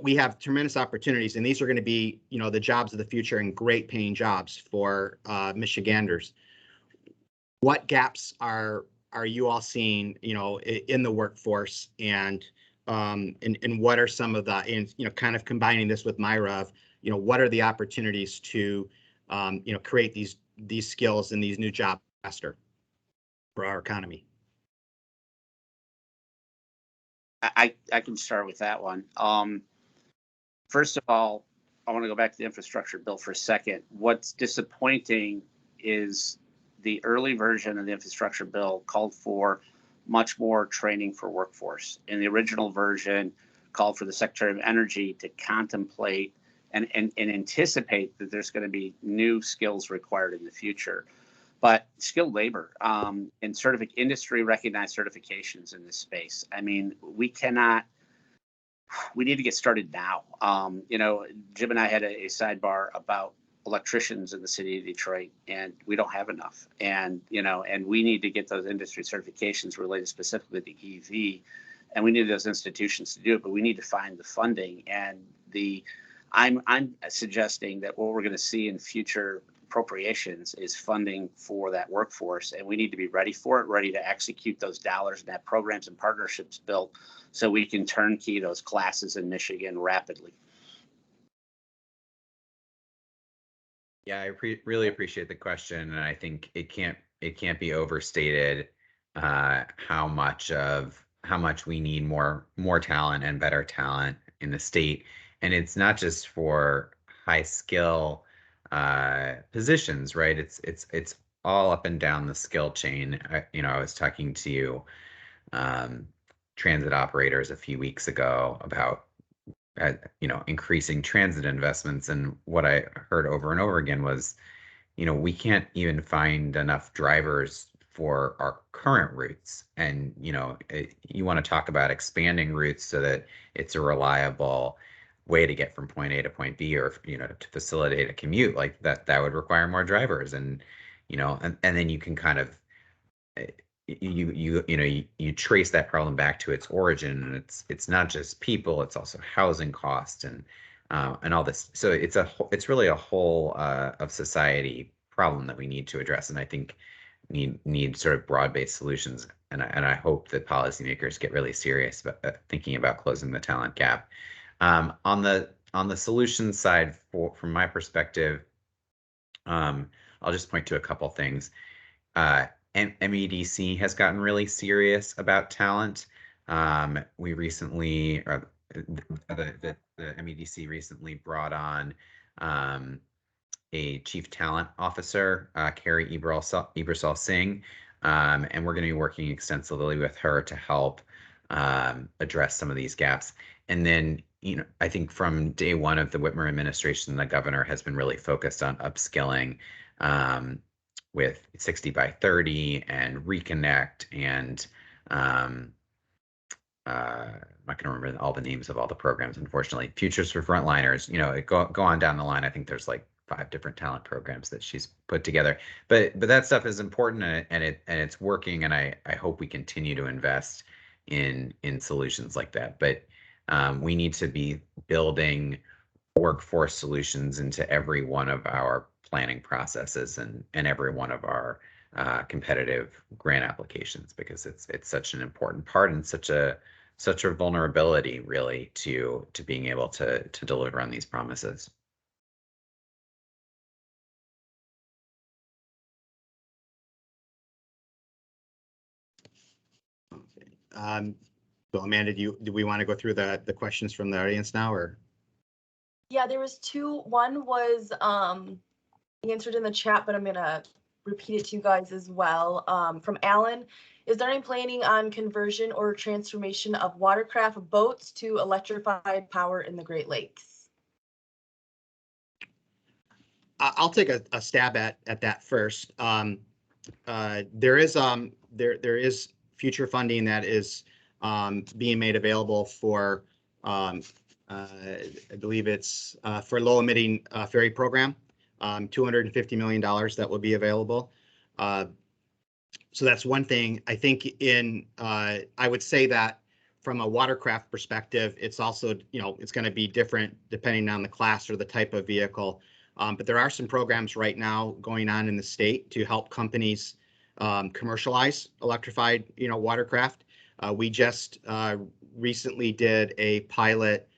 We have tremendous opportunities, and these are going to be, the jobs of the future and great paying jobs for Michiganders. What gaps are you all seeing, in the workforce, and what are some of the, kind of combining this with MiREV, what are the opportunities to, create these skills and these new jobs faster for our economy? I can start with that one. First of all, I want to go back to the infrastructure bill for a second. What's disappointing is the early version of the infrastructure bill called for much more training for workforce. And the original version called for the Secretary of Energy to contemplate and anticipate that there's going to be new skills required in the future. But skilled labor and industry recognized certifications in this space. I mean, we need to get started now. Jim and I had a sidebar about electricians in the city of Detroit, and we don't have enough. And we need to get those industry certifications related specifically to EV, and we need those institutions to do it, but we need to find the funding. And I'm suggesting that what we're going to see in future appropriations is funding for that workforce, and we need to be ready for it, ready to execute those dollars and have programs and partnerships built so we can turnkey those classes in Michigan rapidly. Yeah, I really appreciate the question, and I think it can't be overstated how much we need more talent and better talent in the state. And it's not just for high skill positions, right? It's all up and down the skill chain. I was talking to transit operators a few weeks ago about increasing transit investments, and what I heard over and over again was, we can't even find enough drivers for our current routes. And you want to talk about expanding routes so that it's a reliable way to get from point A to point B, or to facilitate a commute like that would require more drivers. And and then you can kind of you trace that problem back to its origin, and it's not just people, it's also housing cost and all this. So it's really a whole of society problem that we need to address. And I think need sort of broad-based solutions, and I hope that policymakers get really serious about thinking about closing the talent gap. On the solutions side, from my perspective, I'll just point to a couple things. MEDC has gotten really serious about talent. We recently, the MEDC recently brought on a chief talent officer, Carrie Ebersol Singh, and we're going to be working extensively with her to help address some of these gaps. And then, I think from day one of the Whitmer administration, the governor has been really focused on upskilling with 60 by 30 and Reconnect and I'm not going to remember all the names of all the programs, unfortunately. Futures for Frontliners, go on down the line. I think there's like 5 different talent programs that she's put together. But that stuff is important, and it's working, and I hope we continue to invest in solutions like that. But we need to be building workforce solutions into every one of our planning processes and every one of our competitive grant applications, because it's such an important part and such a vulnerability, really, to being able to deliver on these promises. Okay. So Amanda, do we want to go through the questions from the audience now, or? Yeah, there was 2. One was answered in the chat, but I'm gonna repeat it to you guys as well. From Alan, is there any planning on conversion or transformation of watercraft boats to electrified power in the Great Lakes? I'll take a stab at that first. There is future funding that is being made available for I believe it's for low emitting ferry program, $250 million that will be available. So that's one thing. I think I would say that from a watercraft perspective, it's also, it's going to be different depending on the class or the type of vehicle. But there are some programs right now going on in the state to help companies commercialize electrified, watercraft. We just recently did a pilot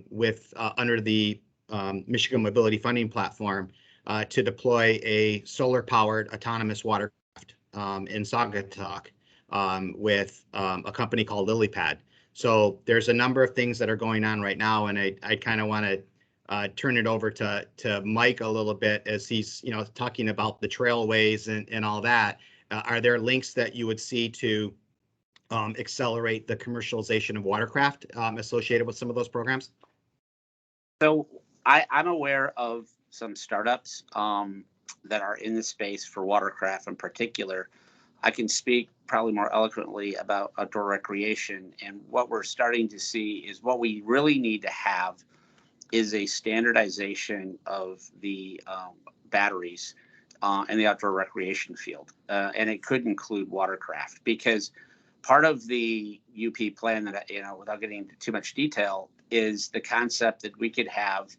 with under the Michigan Mobility Funding Platform to deploy a solar-powered autonomous watercraft in Saugatuck with a company called LilyPad. So there's a number of things that are going on right now, and I kind of want to turn it over to Mike a little bit as he's talking about the trailways and all that. Are there links that you would see to accelerate the commercialization of watercraft associated with some of those programs? So I'm aware of some startups that are in the space for watercraft in particular. I can speak probably more eloquently about outdoor recreation, and what we're starting to see is what we really need to have is a standardization of the batteries in the outdoor recreation field. And it could include watercraft, because part of the UP plan that, without getting into too much detail, is the concept that we could have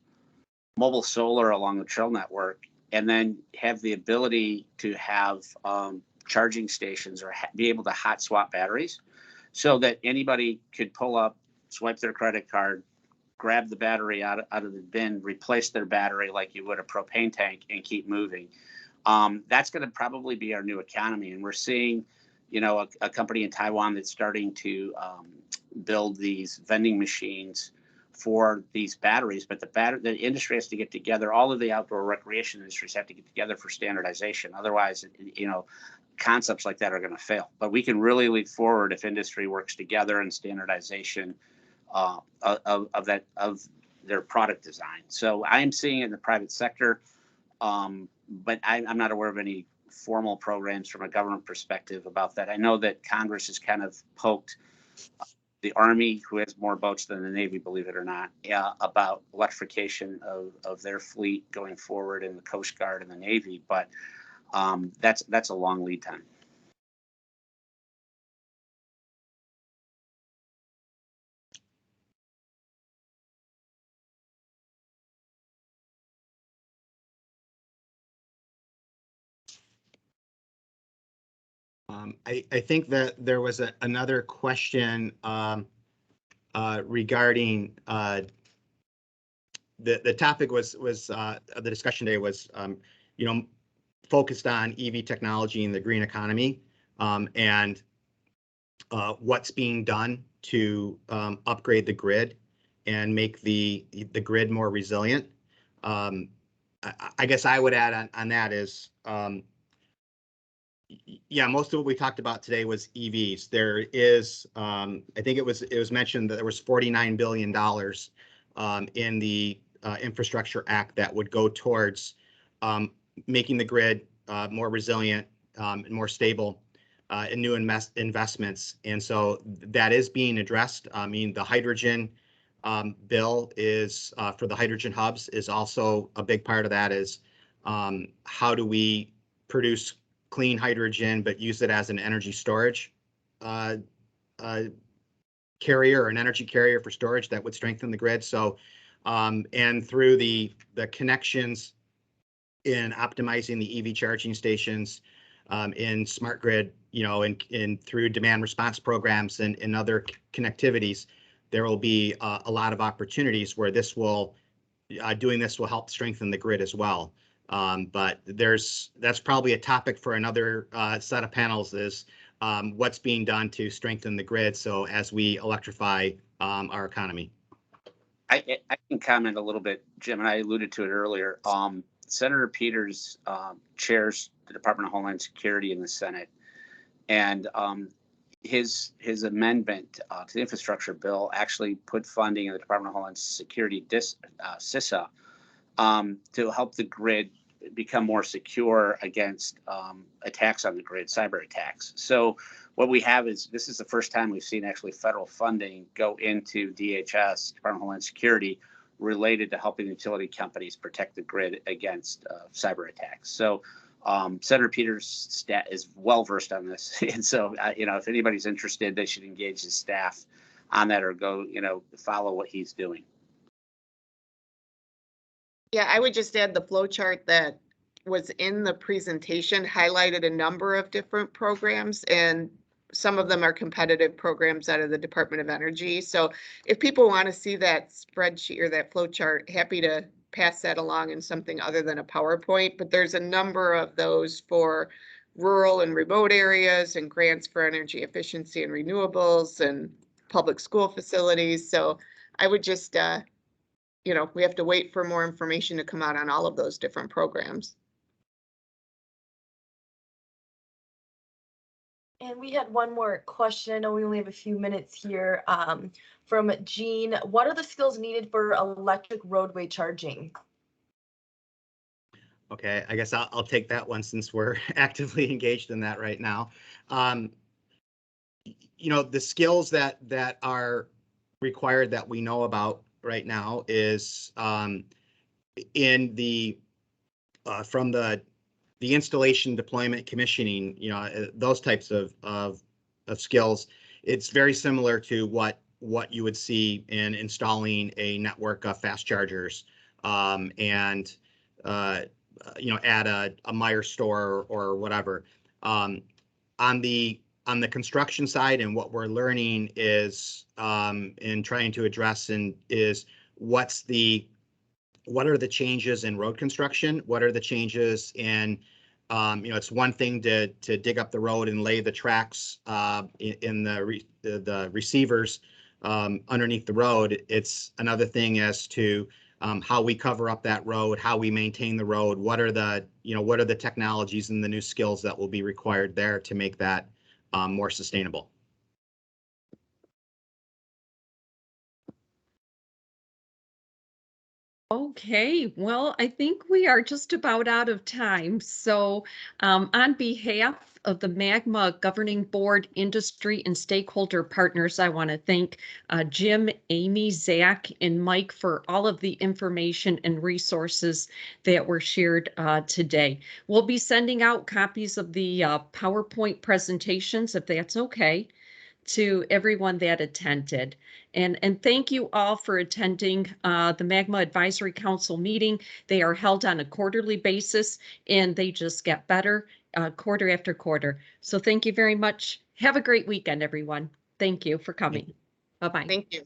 mobile solar along the trail network and then have the ability to have charging stations or be able to hot swap batteries so that anybody could pull up, swipe their credit card, grab the battery out of the bin, replace their battery like you would a propane tank, and keep moving. That's going to probably be our new economy. And we're seeing, a company in Taiwan that's starting to build these vending machines for these batteries. But the industry has to get together. All of the outdoor recreation industries have to get together for standardization. Otherwise, concepts like that are going to fail. But we can really leap forward if industry works together in standardization of their product design. So I am seeing it in the private sector, but I'm not aware of any formal programs from a government perspective about that. I know that Congress has kind of poked the Army, who has more boats than the Navy, believe it or not, about electrification of their fleet going forward, in the Coast Guard and the Navy. But that's a long lead time. I think that there was another question regarding the topic was the discussion today was focused on EV technology and the green economy, and what's being done to upgrade the grid and make the grid more resilient. I guess I would add on that is, yeah, most of what we talked about today was EVs. There is, I think it was mentioned that there was $49 billion in the Infrastructure Act that would go towards making the grid more resilient and more stable in new investments. And so that is being addressed. I mean, the hydrogen bill is for the hydrogen hubs is also a big part of that. Is how do we produce clean hydrogen but use it as an energy storage carrier, or an energy carrier for storage that would strengthen the grid. So and through the connections in optimizing the EV charging stations, in smart grid, and through demand response programs and other connectivities, there will be a lot of opportunities where this will, doing this will help strengthen the grid as well. But that's probably a topic for another set of panels, is what's being done to strengthen the grid so as we electrify our economy. I can comment a little bit, Jim, and I alluded to it earlier. Senator Peters chairs the Department of Homeland Security in the Senate, and his amendment to the infrastructure bill actually put funding in the Department of Homeland Security, CISA, to help the grid become more secure against attacks on the grid, cyber attacks. So what we have is, this is the first time we've seen actually federal funding go into DHS, Department of Homeland Security, related to helping utility companies protect the grid against cyber attacks. So Senator Peters' is well versed on this, and so if anybody's interested, they should engage his staff on that, or go follow what he's doing. Yeah, I would just add the flow chart that was in the presentation highlighted a number of different programs, and some of them are competitive programs out of the Department of Energy. So if people want to see that spreadsheet or that flow chart, happy to pass that along in something other than a PowerPoint. But there's a number of those for rural and remote areas, and grants for energy efficiency and renewables, and public school facilities. So I would just, we have to wait for more information to come out on all of those different programs. And we had one more question. I know we only have a few minutes here, from Jean. What are the skills needed for electric roadway charging? Okay, I guess I'll take that one since we're actively engaged in that right now. The skills that are required that we know about right now is in the from the installation, deployment, commissioning, those types of skills. It's very similar to what you would see in installing a network of fast chargers, and at a Meijer store or whatever. On the construction side, and what we're learning is in trying to address is what are the changes in road construction? What are the changes in, it's one thing to dig up the road and lay the tracks in the receivers underneath the road. It's another thing as to how we cover up that road, how we maintain the road. What are the technologies and the new skills that will be required there to make that more sustainable? Okay, well, I think we are just about out of time. So on behalf of the MAGMA Governing Board, industry, and stakeholder partners, I want to thank Jim, Amy, Zach, and Mike for all of the information and resources that were shared today. We'll be sending out copies of the PowerPoint presentations, if that's okay. to everyone that attended. And thank you all for attending the MAGMA Advisory Council meeting. They are held on a quarterly basis, and they just get better quarter after quarter. So thank you very much. Have a great weekend, everyone. Thank you for coming. Bye-bye. Thank you.